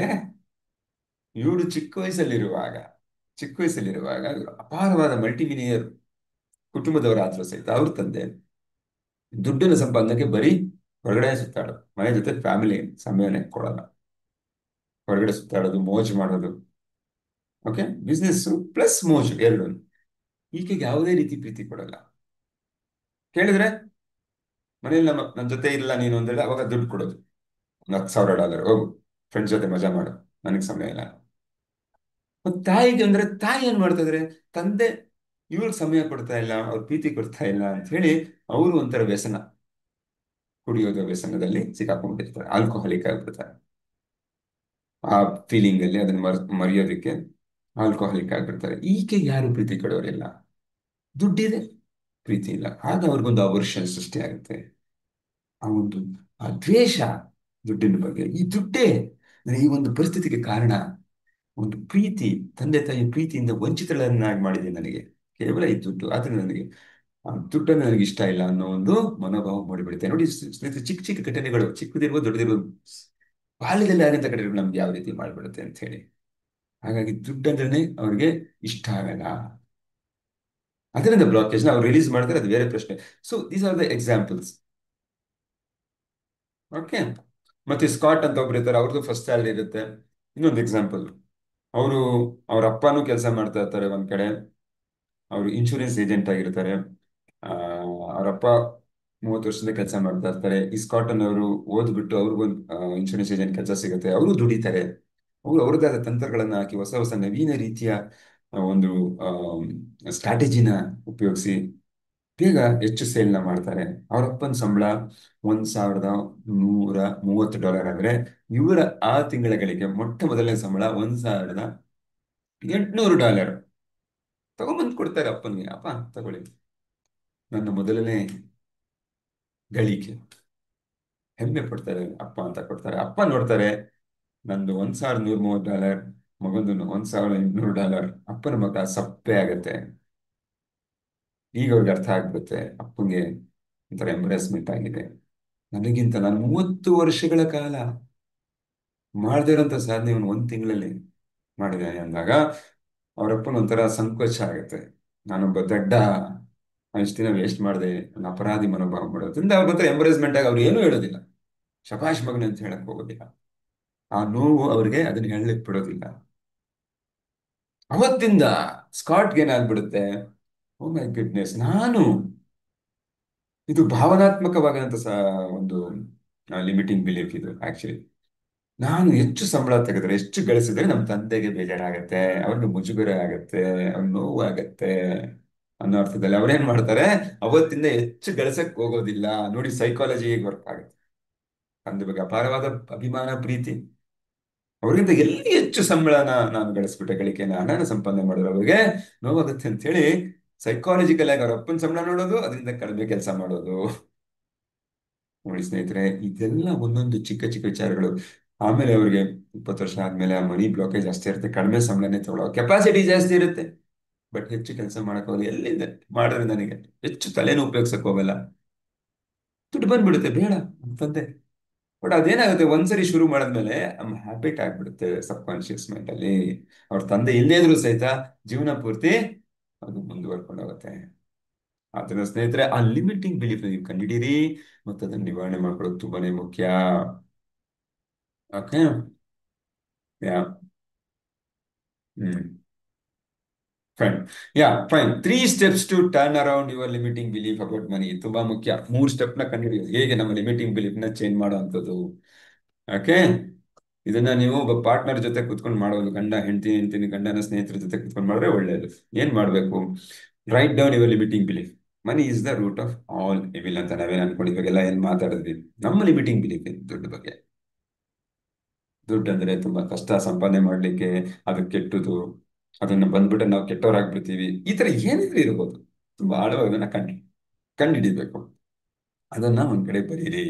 ಇವರು ಚಿಕ್ಕ ವಯಸ್ಸಲ್ಲಿರುವಾಗ ಇವ್ರು ಅಪಾರವಾದ ಮಲ್ಟಿಮಿಲಿಯರ್ ಕುಟುಂಬದವರಾದ್ರೂ ಸಹಿತ ಅವ್ರ ತಂದೆ ದುಡ್ಡಿನ ಸಂಪಾದನೆಗೆ ಬರೀ ಹೊರಗಡೆ ಸುತ್ತಾಡೋದು, ಮನೆ ಜೊತೆ ಫ್ಯಾಮಿಲಿ ಸಮಯನೇ ಕೊಡಲ್ಲ, ಹೊರಗಡೆ ಸುತ್ತಾಡೋದು, ಮೋಜು ಮಾಡೋದು. ಓಕೆ, ಬಿಸ್ನೆಸ್ ಪ್ಲಸ್ ಮೋಜು ಎರಡು. ಈಕೆಗೆ ಯಾವುದೇ ರೀತಿ ಪ್ರೀತಿ ಕೊಡಲ್ಲ. ಕೇಳಿದ್ರೆ ಮನೇಲಿ ನನ್ನ ಜೊತೆ ಇಲ್ಲ ನೀನು ಅಂದ್ರೆ ಅವಾಗ ದುಡ್ಡು ಕೊಡೋದು, $10,000 ಹೋಗು ಫ್ರೆಂಡ್ಸ್ ಜೊತೆ ಮಜಾ ಮಾಡು, ನನಗೆ ಸಮಯ ಇಲ್ಲ. ಮತ್ತೆ ತಾಯಿಗೆ ಅಂದ್ರೆ, ತಾಯಿ ಏನ್ ಮಾಡ್ತಾ ಇದ್ರೆ, ತಂದೆ ಇವ್ರಿಗೆ ಸಮಯ ಕೊಡ್ತಾ ಇಲ್ಲ, ಅವ್ರ ಪ್ರೀತಿ ಕೊಡ್ತಾ ಇಲ್ಲ ಅಂತ ಹೇಳಿ ಅವರು ಒಂಥರ ವ್ಯಸನ, ಕುಡಿಯೋದು ವ್ಯಸನದಲ್ಲಿ ಸಿಕ್ಕಾಕೊಂಡ್ಬಿಟ್ಟಿರ್ತಾರೆ, ಆಲ್ಕೋಹಾಲಿಕ್ ಆಗ್ಬಿಡ್ತಾರೆ. ಆ ಫೀಲಿಂಗ್ ಅಲ್ಲಿ ಅದನ್ನ ಮರೆಯೋದಕ್ಕೆ ಆಲ್ಕೋಹಾಲಿಕ್ ಆಗ್ಬಿಡ್ತಾರೆ. ಈಕೆಗೆ ಯಾರು ಪ್ರೀತಿ ಕೊಡೋರಿಲ್ಲ, ದುಡ್ಡಿದೆ, ಪ್ರೀತಿ ಇಲ್ಲ. ಆಗ ಅವ್ರಿಗೊಂದು ಅವರ್ಷನ್ ಸೃಷ್ಟಿ ಆಗುತ್ತೆ, ಆ ಒಂದು ಆ ದ್ವೇಷ ದುಡ್ಡಿನ ಬಗ್ಗೆ. ಈ ದುಡ್ಡೇ ನನಗೆ ಈ ಒಂದು ಪರಿಸ್ಥಿತಿಗೆ ಕಾರಣ, ಒಂದು ಪ್ರೀತಿ, ತಂದೆ ತಾಯಿ ಪ್ರೀತಿಯಿಂದ ವಂಚಿತಳನ್ನಾಗಿ ಮಾಡಿದೆ ನನಗೆ ಕೇವಲ ಈ ದುಡ್ಡು. ಆದ್ರೆ ನನಗೆ ಆ ದುಡ್ಡನ್ನು ನನಗೆ ಇಷ್ಟ ಇಲ್ಲ ಅನ್ನೋ ಒಂದು ಮನೋಭಾವ ಮಾಡಿಬಿಡುತ್ತೆ. ನೋಡಿ ಸ್ನೇಹಿತರೆ, ಚಿಕ್ಕ ಚಿಕ್ಕ ಘಟನೆಗಳು, ಚಿಕ್ಕದಿರ್ಬೋದು ದೊಡ್ಡದಿರ್ಬೋದು, ಬಾಲ್ಯದಲ್ಲಿ ಆಗಂತ ಘಟನೆಗಳು ನಮ್ಗೆ ಯಾವ ರೀತಿ ಮಾಡಿಬಿಡುತ್ತೆ ಅಂತ ಹೇಳಿ. ಹಾಗಾಗಿ ದುಡ್ಡಂದ್ರೆ ಅವ್ರಿಗೆ ಇಷ್ಟ ಆಗಲ್ಲ. ಅದರಿಂದ ಬ್ಲಾಕೇಜ್ ಅವ್ರು ರಿಲೀಸ್ ಮಾಡ್ತಾರೆ, ಅದು ಬೇರೆ ಪ್ರಶ್ನೆ. So these are the examples. Okay, ಮತ್ತೆ ಸ್ಕಾಟ್ ಅಂತ ಒಬ್ರು ಇರ್ತಾರೆ, ಅವ್ರದ್ದು ಫಸ್ಟ್ ಸ್ಯಾಲರಿ ಇರುತ್ತೆ. ಇನ್ನೊಂದು ಎಕ್ಸಾಂಪಲ್, ಅವರು ಅವ್ರ ಅಪ್ಪನೂ ಕೆಲಸ ಮಾಡ್ತಾ ಇರ್ತಾರೆ ಒಂದ್ ಕಡೆ, ಅವರು ಇನ್ಶೂರೆನ್ಸ್ ಏಜೆಂಟ್ ಆಗಿರ್ತಾರೆ. ಆ, ಅವರಪ್ಪ 30 ವರ್ಷದಿಂದ ಕೆಲಸ ಮಾಡ್ತಾ ಇರ್ತಾರೆ. ಇಸ್ಕಾಟನ್ ಅವರು ಓದ್ಬಿಟ್ಟು ಅವ್ರಿಗೊಂದು ಇನ್ಶೂರೆನ್ಸ್ ಏಜೆಂಟ್ ಕೆಲಸ ಸಿಗುತ್ತೆ, ಅವರು ದುಡಿತಾರೆ. ಅವರು ಅವ್ರದ್ದೇ ಆದ ತಂತ್ರಗಳನ್ನ ಹಾಕಿ ಹೊಸ ಹೊಸ ನವೀನ ರೀತಿಯ ಒಂದು ಸ್ಟ್ರಾಟಜಿನ ಉಪಯೋಗಿಸಿ ಬೇಗ ಹೆಚ್ಚು ಸೇಲ್ನ ಮಾಡ್ತಾರೆ. ಅವರಪ್ಪನ ಸಂಬಳ $1,130 ಆದ್ರೆ, ಇವರ ಆ ತಿಂಗಳ ಗಳಿಕೆ ಮೊಟ್ಟ ಮೊದಲನೇ ಸಂಬಳ $1,800 ತಗೊಂಬಂದು ಕೊಡ್ತಾರೆ ಅಪ್ಪನಿಗೆ. ಅಪ್ಪ ತಗೊಳ್ಳಿ, ನನ್ನ ಮೊದಲನೇ ಗಳಿಕೆ. ಹೆಮ್ಮೆ ಪಡ್ತಾರೆ ಅಪ್ಪ ಅಂತ ಕೊಡ್ತಾರೆ. ಅಪ್ಪ ನೋಡ್ತಾರೆ, ನಂದು $1,130, ಮಗಂದು $1,800. ಅಪ್ಪನ ಮಗ ಸಪ್ಪೆ ಆಗತ್ತೆ. ಈಗ ಅವ್ರಿಗೆ ಅರ್ಥ ಆಗ್ಬಿಡುತ್ತೆ, ಅಪ್ಪಂಗೆ ಒಂಥರ ಎಂಬ್ರೇಸ್ಮೆಂಟ್ ಆಗಿದೆ. ನನಗಿಂತ ನಾನು 30 ವರ್ಷಗಳ ಕಾಲ ಮಾಡದೇ ಇರೋಂಥ ಸಾಧನೆ ಇವನು 1 ತಿಂಗಳಲ್ಲಿ ಮಾಡಿದ್ದಾನೆ ಅಂದಾಗ ಅವರಪ್ಪನ ಒಂಥರ ಸಂಕೋಚ ಆಗುತ್ತೆ. ನಾನೊಬ್ಬ ದಡ್ಡ, ಇಷ್ಟು ದಿನ ವೇಸ್ಟ್ ಮಾಡಿದೆ, ನನ್ನ ಅಪರಾಧಿ ಮನೋಭಾವ ಮಾಡೋದ್ರಿಂದ ಅವ್ರ ಹತ್ರ ಎಂಬರೇಸ್ಮೆಂಟ್ ಆಗಿ ಅವ್ರು ಏನೂ ಹೇಳೋದಿಲ್ಲ, ಶಭಾಷ್ ಮಗನ ಅಂತ ಹೇಳಕ್ ಹೋಗೋದಿಲ್ಲ. ಆ ನೋವು ಅವ್ರಿಗೆ ಅದನ್ನ ಹೇಳಲಿಕ್ಕೆ ಬಿಡೋದಿಲ್ಲ. ಅವತ್ತಿಂದ ಸ್ಕಾಟ್ಗೆ ಏನಾಗ್ಬಿಡುತ್ತೆ, ಓ ಮೈ ಗುಡ್ನೆಸ್, ನಾನು ಇದು ಭಾವನಾತ್ಮಕವಾದಂತ ಒಂದು ಲಿಮಿಟಿಂಗ್ ಬಿಲೀಫ್ ಇದು ಆಕ್ಚುಲಿ. ನಾನು ಹೆಚ್ಚು ಸಂಬಳ ತೆಗೆದ್ರೆ, ಹೆಚ್ಚು ಗಳಿಸಿದ್ರೆ ನಮ್ಮ ತಂದೆಗೆ ಬೇಜಾರಾಗತ್ತೆ, ಅವ್ರಿಗೆ ಮುಜುಗರ ಆಗತ್ತೆ, ಅವ್ರಿಗೆ ನೋವು ಆಗತ್ತೆ ಅನ್ನೋ ಅರ್ಥದಲ್ಲಿ ಅವ್ರೇನ್ ಮಾಡ್ತಾರೆ, ಅವತ್ತಿಂದ ಹೆಚ್ಚು ಗಳಿಸಕ್ ಹೋಗೋದಿಲ್ಲ. ನೋಡಿ, ಸೈಕಾಲಜಿ ವರ್ಕ್ ಆಗುತ್ತೆ. ತಂದೆ ಬಗ್ಗೆ ಅಪಾರವಾದ ಅಭಿಮಾನ, ಪ್ರೀತಿ, ಅವರಿಂದ ಎಲ್ಲಿ ಹೆಚ್ಚು ಸಂಬಳನ ನಾನು ಗಳಿಸ್ಬಿಟ್ಟೆ, ಗಳಿಕೆನ, ಹಣನ ಸಂಪಾದನೆ ಮಾಡಿದ್ರೆ ಅವ್ರಿಗೆ ನೋವಾಗುತ್ತೆ ಅಂತ ಹೇಳಿ ಸೈಕಾಲಜಿಕಲ್ ಆಗಿ ಅವ್ರ ಅಪ್ಪನ ಸಂಬಳ ನೋಡೋದು, ಅದರಿಂದ ಕಡಿಮೆ ಕೆಲಸ ಮಾಡೋದು. ನೋಡಿ ಸ್ನೇಹಿತರೆ, ಇದೆಲ್ಲ ಒಂದೊಂದು ಚಿಕ್ಕ ಚಿಕ್ಕ ವಿಚಾರಗಳು. ಆಮೇಲೆ ಅವ್ರಿಗೆ 20 ವರ್ಷ ಆದ್ಮೇಲೆ ಆ ಮನಿ ಬ್ಲಾಕೇಜ್ ಜಾಸ್ತಿ ಇರುತ್ತೆ, ಕಡಿಮೆ ಸಂಬಳನೇ ತಗೊಳ್ಳೋ ಕೆಪಾಸಿಟಿ ಜಾಸ್ತಿ ಇರುತ್ತೆ, ಬಟ್ ಹೆಚ್ಚು ಕೆಲಸ ಮಾಡಕ್ ಹೋಗಲ್ಲ. ಎಲ್ಲಿಂದ ಮಾಡಿದ್ರೆ ನನಗೆ ಹೆಚ್ಚು ತಲೆನೂ ಉಪಯೋಗಿಸಕ್ ಹೋಗಲ್ಲ, ದುಡ್ಡು ಬಂದ್ಬಿಡುತ್ತೆ ಬೇಡ ಅಂತಂದೆ. ಬಟ್ ಅದೇನಾಗುತ್ತೆ, ಒಂದ್ಸರಿ ಶುರು ಮಾಡಿದ್ಮೇಲೆ ಹ್ಯಾಬಿಟ್ ಆಗ್ಬಿಡುತ್ತೆ ಸಬ್ ಕಾನ್ಶಿಯಸ್ ಮೈಂಡ್ ಅಲ್ಲಿ. ಅವ್ರ ತಂದೆ ಇಲ್ಲದೇ ಇದ್ರು ಸಹಿತ ಜೀವನ ಪೂರ್ತಿ ಅದು ಮುಂದುವರ್ಕೊಂಡು ಹೋಗುತ್ತೆ. ಆದ್ರೆ ಸ್ನೇಹಿತರೆ, ಆ ಲಿಮಿಟಿಂಗ್ ಬಿಲೀಫ್ ನೀವು ಕಂಡಿಡೀರಿ ಮತ್ತೆ ಅದನ್ನ ನಿವಾರಣೆ ಮಾಡ್ಕೊಳ್ಳೋದು ತುಂಬಾನೇ ಮುಖ್ಯ. Okay. Yeah. Hmm. Fine. Yeah, fine. 3 steps to turn around your limiting belief about money. ತುಂಬಾ ಮುಖ್ಯ. 3 ಸ್ಟೆಪ್ ನ ಕಂಡುಹಿಡಿಯೋದು, ಹೇಗೆ ನಮ್ಮ ಲಿಮಿಟಿಂಗ್ ಬಿಲೀಫ್ ನ ಚೇಂಜ್ ಮಾಡುವಂಥದ್ದು. ಓಕೆ. ಇದನ್ನ ನೀವು ಒಬ್ಬ ಪಾರ್ಟ್ನರ್ ಜೊತೆ ಕುತ್ಕೊಂಡು ಮಾಡೋದು, ಗಂಡ ಹೆಂಡತಿ, ಹೆಂಡತಿನ ಗಂಡನ ಸ್ನೇಹಿತರ ಜೊತೆ ಕುತ್ಕೊಂಡು ಮಾಡಿದ್ರೆ ಒಳ್ಳೇದು. ಏನ್ ಮಾಡ್ಬೇಕು, write down your limiting belief. Money is the root of all evil ಅಂತ ನಾವೇನ್ ಅನ್ಕೊಂಡಿದ್ವಾಗೆಲ್ಲ ಏನ್ ಮಾತಾಡಿದ್ವಿ. ನಮ್ಮ ಲಿಮಿಟಿಂಗ್ ಬಿಲೀಫ್ ದುಡ್ಡು ಬಗ್ಗೆ. ದುಡ್ಡು ಅಂದ್ರೆ ತುಂಬಾ ಕಷ್ಟ ಸಂಪಾದನೆ ಮಾಡ್ಲಿಕ್ಕೆ, ಅದು ಕೆಟ್ಟದು, ಅದನ್ನ ಬಂದ್ಬಿಟ್ಟು ನಾವು ಕೆಟ್ಟವರಾಗ್ಬಿಡ್ತೀವಿ, ಈ ತರ ಏನಿದ್ರು ಇರ್ಬೋದು. ತುಂಬಾ ಆಳವಾಗಿ ಅದನ್ನ ಕಂಡಿಡಿಬೇಕು. ಅದನ್ನ ಒಂದ್ ಕಡೆ ಬರೀರಿ.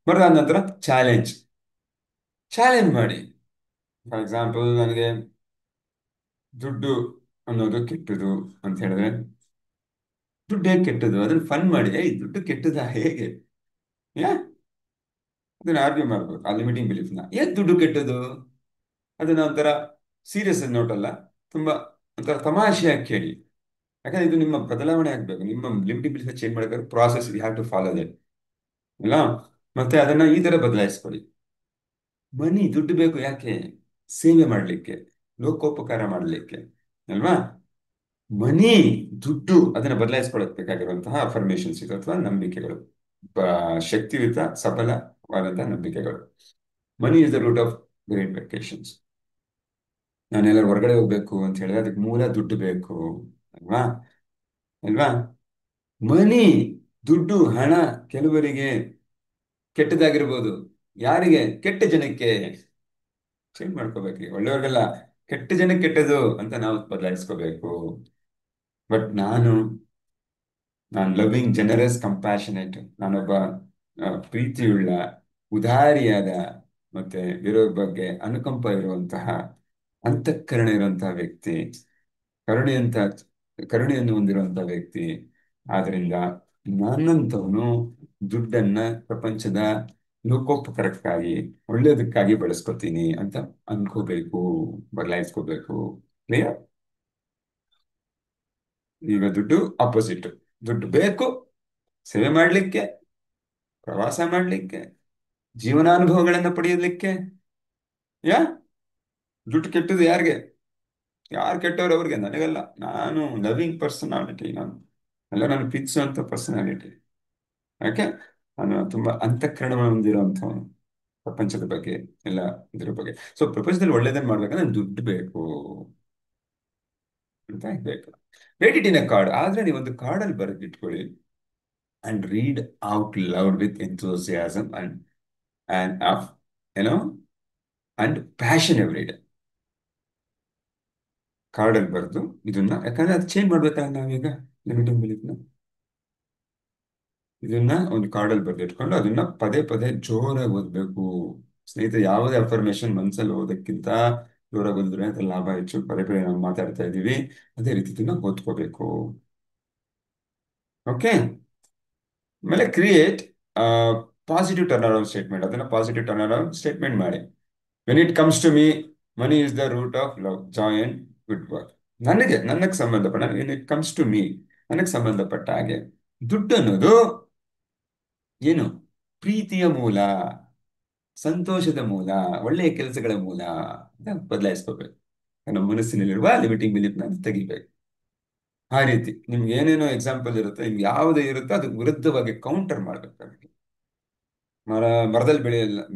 ಬರೆದಾದ ನಂತರ ಚಾಲೆಂಜ್ ಚಾಲೆಂಜ್ ಮಾಡಿ. ಫಾರ್ ಎಕ್ಸಾಂಪಲ್, ನನಗೆ ದುಡ್ಡು ಅನ್ನೋದು ಕೆಟ್ಟದು ಅಂತ ಹೇಳಿದ್ರೆ, ದುಡ್ಡು ಹೇಗೆ ಕೆಟ್ಟದು, ಅದನ್ನ ಫನ್ ಮಾಡಿ, ಏಯ್ ದುಡ್ಡು ಕೆಟ್ಟದ ಹೇಗೆ, ಯಾ ಅದನ್ನ ಆರ್ಗ್ಯೂ ಮಾಡ್ಬೋದು. ಆ ಲಿಮಿಟಿಂಗ್ ಬಿಲೀಫ್ನ, ಏನ್ ದುಡ್ಡು ಕೆಟ್ಟದು, ಅದನ್ನ ಒಂಥರ ಸೀರಿಯಸ್ ನೋಟ್ ಅಲ್ಲ, ತುಂಬಾ ಒಂಥರ ತಮಾಷೆಯಾಗಿ ಕೇಳಿ. ಯಾಕಂದ್ರೆ ಇದು ನಿಮ್ಮ ಬದಲಾವಣೆ ಆಗ್ಬೇಕು. ನಿಮ್ಮ ಲಿಮಿಟಿಂಗ್ ಬಿಲೀಫ್ ಚೇಂಜ್ ಮಾಡಬೇಕಾದ್ರೆ process you have to follow that ಇಲ್ಲ. ಮತ್ತೆ ಅದನ್ನ ಈ ತರ ಬದಲಾಯಿಸ್ಕೊಳ್ಳಿ. ಮನಿ, ದುಡ್ಡು ಬೇಕು ಯಾಕೆ, ಸೇವೆ ಮಾಡ್ಲಿಕ್ಕೆ, ಲೋಕೋಪಕಾರ ಮಾಡ್ಲಿಕ್ಕೆ ಅಲ್ವಾ. ಮನಿ, ದುಡ್ಡು, ಅದನ್ನ ಬದಲಾಯಿಸ್ಕೊಳ್ಳಕ್ ಬೇಕಾಗಿರುವಂತಹ ಅಫರ್ಮೇಶನ್ಸ್ ಇದು ಅಥವಾ ನಂಬಿಕೆಗಳು, ಶಕ್ತಿಯುತ ಸಫಲವಾದಂತಹ ನಂಬಿಕೆಗಳು. Money is the root of great vacations. ನಾನೆಲ್ಲರೂ ಹೊರಗಡೆ ಹೋಗ್ಬೇಕು ಅಂತ ಹೇಳಿದ್ರೆ ಅದಕ್ಕೆ ಮೂಲ ದುಡ್ಡು ಬೇಕು ಅಲ್ವಾ. ಅಲ್ವಾ. ಮನಿ, ದುಡ್ಡು, ಹಣ ಕೆಲವರಿಗೆ ಕೆಟ್ಟದಾಗಿರ್ಬೋದು. ಯಾರಿಗೆ, ಕೆಟ್ಟ ಜನಕ್ಕೆ. ಚೇಂಜ್ ಮಾಡ್ಕೋಬೇಕು. ಒಳ್ಳೆಯವ್ರಿಗೆಲ್ಲ, ಕೆಟ್ಟ ಜನಕ್ಕೆ ಕೆಟ್ಟದು ಅಂತ ನಾವು ಬದಲಾಯಿಸ್ಕೋಬೇಕು. ಬಟ್ ನಾನು ಲವಿಂಗ್, ಜನರಸ್, ಕಂಪ್ಯಾಷನೇಟ್, ನಾನೊಬ್ಬ ಪ್ರೀತಿಯುಳ್ಳ, ಉದಾರಿಯಾದ, ಮತ್ತೆ ಬೇರೆಯವ್ರ ಬಗ್ಗೆ ಅನುಕಂಪ ಇರುವಂತಹ, ಅಂತಃಕರಣ ಇರುವಂತಹ ವ್ಯಕ್ತಿ, ಕರುಣೆಯಂತ ಕರುಣೆಯನ್ನು ಹೊಂದಿರುವಂತಹ ವ್ಯಕ್ತಿ. ಆದ್ರಿಂದ ನನ್ನಂತವನು ದುಡ್ಡನ್ನ ಪ್ರಪಂಚದ ಲೋಕೋಪಕಾರಕ್ಕಾಗಿ, ಒಳ್ಳೇದಕ್ಕಾಗಿ ಬಳಸ್ಕೊತೀನಿ ಅಂತ ಅನ್ಕೋಬೇಕು, ಬದಲಾಯಿಸ್ಕೋಬೇಕು. ಕ್ಲಿಯರ್. ಈಗ ದುಡ್ಡು ಆಪೋಸಿಟ್. ದುಡ್ಡು ಬೇಕು ಸೇವೆ ಮಾಡ್ಲಿಕ್ಕೆ, ಪ್ರವಾಸ ಮಾಡ್ಲಿಕ್ಕೆ, ಜೀವನಾನುಭವಗಳನ್ನ ಪಡೆಯಲಿಕ್ಕೆ. ಯಾ ದುಡ್ಡು ಕೆಟ್ಟದ್ದು ಯಾರಿಗೆ? ಯಾರು ಕೆಟ್ಟವ್ರು ಅವ್ರಿಗೆ, ನನಗಲ್ಲ. ನಾನು ಲವಿಂಗ್ ಪರ್ಸನಾಲಿಟಿ, ನಾನು ಎಲ್ಲ ನಾನು ಪ್ರೀತಿಸುವಂತ ಪರ್ಸನಾಲಿಟಿ. ಯಾಕೆ? ನಾನು ತುಂಬಾ ಅಂತಃಕರಣವನ್ನು ಹೊಂದಿರುವಂಥವನು, ಪ್ರಪಂಚದ ಬಗ್ಗೆ ಎಲ್ಲ, ಇದ್ರ ಬಗ್ಗೆ. ಸೊ ಪ್ರಪಂಚದಲ್ಲಿ ಒಳ್ಳೇದನ್ನ ಮಾಡ್ಬೇಕಂದ್ರೆ ದುಡ್ಡು ಬೇಕು ಅಂತ ಬೇಕು. Write it in a card. ಆದ್ರೆ ನೀವೊಂದು ಕಾರ್ಡಲ್ಲಿ ಬರೆದಿಟ್ಕೊಳ್ಳಿ, and read out loud with enthusiasm and ಏನೋ ಅಂಡ್ ಪ್ಯಾಷನ್ ಎವ್ರಿ ಡೇ. ಕಾರ್ಡಲ್ಲಿ ಬರೆದು ಇದನ್ನ, ಯಾಕಂದ್ರೆ ಅದು ಚೇಂಜ್ ಮಾಡ್ಬೇಕಲ್ಲ ನಾವೀಗ ಲಿಮಿಟಿಂಗ್ ಬಿಲೀಫ್ನ. ಇದನ್ನ ಒಂದು ಕಾರ್ಡಲ್ಲಿ ಬರೆದಿಟ್ಕೊಂಡು ಅದನ್ನ ಪದೇ ಪದೇ ಜೋರಾಗಿ ಓದ್ಬೇಕು. ಸ್ನೇಹಿತರೆ, ಯಾವುದೇ ಅಫರ್ಮೇಶನ್ ಮನ್ಸಲ್ಲಿ ಓದೋಕ್ಕಿಂತ ಜೋರಾಗಿ ಓದಿದ್ರೆ ಅದ್ರ ಲಾಭ ಹೆಚ್ಚು. ಪದೇ ಪದೇ ನಾವು ಮಾತಾಡ್ತಾ ಇದ್ದೀವಿ, ಅದೇ ರೀತಿ ಇದನ್ನ ಓದ್ಕೋಬೇಕು. ಓಕೆ. ಆಮೇಲೆ create positive turn around statement. ಅದನ್ನ ಪಾಸಿಟಿವ್ ಟರ್ನ್ ಅರೌಂಡ್ ಸ್ಟೇಟ್ಮೆಂಟ್ ಮಾಡಿ. When it comes to me, money is the root of love, joy and good work. ನನಗೆ ಸಂಬಂಧಪಟ್ಟ, when it comes to me, ನನಗೆ ಸಂಬಂಧಪಟ್ಟ ಹಾಗೆ ದುಡ್ಡು ಅನ್ನೋದು ಏನು? ಪ್ರೀತಿಯ ಮೂಲ, ಸಂತೋಷದ ಮೂಲ, ಒಳ್ಳೆಯ ಕೆಲಸಗಳ ಮೂಲ ಅಂತ ಬದಲಾಯಿಸ್ಕೋಬೇಕು. ನಮ್ಮ ಮನಸ್ಸಿನಲ್ಲಿರುವ ಲಿಮಿಟಿಂಗ್ ಬಿಲೀಫ್ ನ ತೆಗಿಬೇಕು. ಆ ರೀತಿ ನಿಮ್ಗೆ ಏನೇನೋ ಎಕ್ಸಾಂಪಲ್ ಇರುತ್ತೆ, ನಿಮ್ಗೆ ಯಾವುದೇ ಇರುತ್ತೋ ಅದಕ್ಕೆ ವಿರುದ್ಧವಾಗಿ ಕೌಂಟರ್ ಮಾಡ್ಬೇಕು. ಅದಕ್ಕೆ ಮರ ಮರದಲ್ಲಿ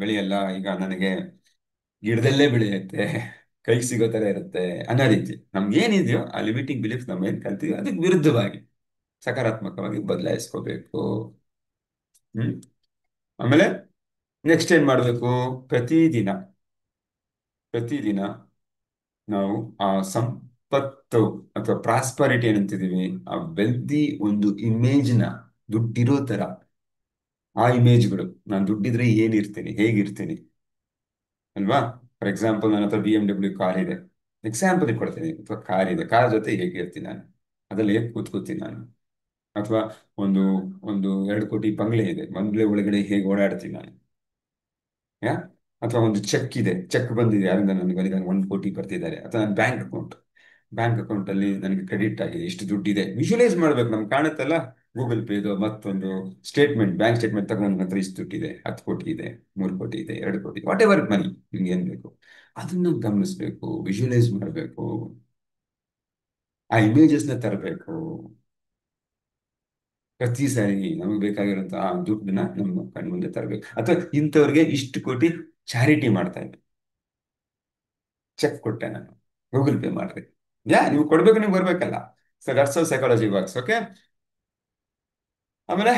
ಬೆಳೆಯಲ್ಲ ಈಗ ನನಗೆ ಗಿಡದಲ್ಲೇ ಬೆಳೆಯುತ್ತೆ, ಕೈಗೆ ಸಿಗೋ ತರ ಇರುತ್ತೆ ಅನ್ನೋ ರೀತಿ ನಮ್ಗೆ ಏನಿದೆಯೋ ಆ ಲಿಮಿಟಿಂಗ್ ಬಿಲೀಫ್ ನಮ್ಮ ಏನ್ ಕಲ್ತೀವಿ ಅದಕ್ಕೆ ವಿರುದ್ಧವಾಗಿ ಸಕಾರಾತ್ಮಕವಾಗಿ ಬದಲಾಯಿಸ್ಕೋಬೇಕು. ಹ್ಮ್. ಆಮೇಲೆ ನೆಕ್ಸ್ಟ್ ಏನ್ ಮಾಡ್ಬೇಕು? ಪ್ರತಿದಿನ ಪ್ರತಿದಿನ ನಾವು ಆ ಸಂಪತ್ತು ಅಥವಾ ಪ್ರಾಸ್ಪರಿಟಿ ಏನಂತಿದೀವಿ, ಆ ವೆಲ್ದಿ ಒಂದು ಇಮೇಜ್ನ, ದುಡ್ಡಿರೋ ತರ ಆ ಇಮೇಜ್ಗಳು, ನಾನು ದುಡ್ಡಿದ್ರೆ ಏನಿರ್ತೀನಿ, ಹೇಗಿರ್ತೀನಿ ಅಲ್ವಾ? ಫಾರ್ ಎಕ್ಸಾಂಪಲ್, ನನ್ನ ಹತ್ರ BMW ಕಾರ್ ಇದೆ, ಎಕ್ಸಾಂಪಲ್ ಕೊಡ್ತೀನಿ. ಅಥವಾ ಕಾರ್ ಇದೆ, ಕಾರ್ ಜೊತೆ ಹೇಗಿರ್ತೀನಿ ನಾನು, ಅದ್ರಲ್ಲಿ ಹೇಗೆ ಕೂತ್ಕೋತೀನಿ ನಾನು. ಅಥವಾ ಒಂದು ಒಂದು 2 ಕೋಟಿ ಬಂಗ್ಲೆ ಇದೆ, ಬಂಗ್ಲೆ ಒಳಗಡೆ ಹೇಗೆ ಓಡಾಡ್ತೀನಿ ನಾನು. ಯಾ ಅಥವಾ ಒಂದು ಚೆಕ್ ಇದೆ, ಚೆಕ್ ಬಂದಿದೆ ಯಾರಿಂದ ನನಗೆ 1 ಕೋಟಿ ಬರ್ತಿದ್ದಾರೆ. ಅಥವಾ ನನ್ನ ಬ್ಯಾಂಕ್ ಅಕೌಂಟ್ ಅಲ್ಲಿ ನನಗೆ ಕ್ರೆಡಿಟ್ ಆಗಿದೆ, ಇಷ್ಟು ದುಡ್ಡಿದೆ. ವಿಜುವಲೈಸ್ ಮಾಡ್ಬೇಕು, ನಮ್ಗೆ ಕಾಣುತ್ತಲ್ಲ, ಗೂಗಲ್ ಪೇದು ಮತ್ತೊಂದು ಸ್ಟೇಟ್ಮೆಂಟ್, ಬ್ಯಾಂಕ್ ಸ್ಟೇಟ್ಮೆಂಟ್ ತಗೊಂಡು ನನ್ನ ಹತ್ರ ಇಷ್ಟು ದುಡ್ಡಿದೆ, 10 ಕೋಟಿ ಇದೆ, 3 ಕೋಟಿ ಇದೆ, 2 ಕೋಟಿ, ವಾಟ್ ಎವರ್ ಮನಿ ನಿಮ್ಗೆ ಏನ್ ಬೇಕು ಅದನ್ನ ಗಮನಿಸ್ಬೇಕು, ವಿಜುವಲೈಸ್ ಮಾಡಬೇಕು, ಆ ಇಮೇಜಸ್ ನ ತರಬೇಕು. ಪ್ರತಿ ಸಾರಿ ನಮಗೆ ಬೇಕಾಗಿರುವಂತಹ ಆ ದುಡ್ಡನ್ನ ನಮ್ಮ ಕಣ್ಮುಂದೆ ತರಬೇಕು. ಅಥವಾ ಇಂಥವ್ರಿಗೆ ಇಷ್ಟು ಕೋಟಿ ಚಾರಿಟಿ ಮಾಡ್ತಾ ಇದ್ದೆ, ಚೆಕ್ ಕೊಟ್ಟೆ ನಾನು, ಗೂಗಲ್ ಪೇ ಮಾಡ್ರಿ. ನೀವು ಕೊಡ್ಬೇಕು, ನೀವು ಬರ್ಬೇಕಲ್ಲ. So that's how psychology works. Okay. ಆಮೇಲೆ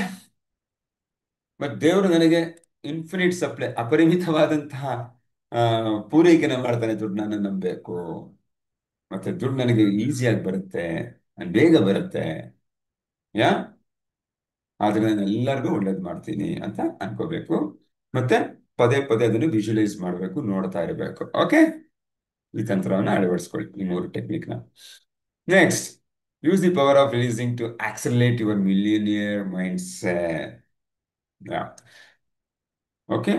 ಮತ್ತೆ ದೇವರು ನನಗೆ ಇನ್ಫಿನಿಟ್ ಸಪ್ಲೈ, ಅಪರಿಮಿತವಾದಂತಹ ಪೂರೈಕೆನ ಮಾಡ್ತಾನೆ, ದುಡ್ಡು ನಾನು ನಂಬಬೇಕು. ಮತ್ತೆ ದುಡ್ಡು ನನಗೆ ಈಸಿಯಾಗಿ ಬರುತ್ತೆ, ಬೇಗ ಬರುತ್ತೆ. ಯಾ ಆದ್ರೆ ನಾನು ಎಲ್ಲರಿಗೂ ಒಳ್ಳೇದು ಮಾಡ್ತೀನಿ ಅಂತ ಅನ್ಕೋಬೇಕು. ಮತ್ತೆ ಪದೇ ಪದೇ ಅದನ್ನು ವಿಜುವಲೈಸ್ ಮಾಡಬೇಕು, ನೋಡ್ತಾ ಇರಬೇಕು. ಓಕೆ. ಈ ತಂತ್ರವನ್ನು ಅಳವಡಿಸ್ಕೊಳ್ಳಿ, ಈ 3 ಟೆಕ್ನಿಕ್ನ. Next, use the power of releasing to accelerate your millionaire mindset. Okay.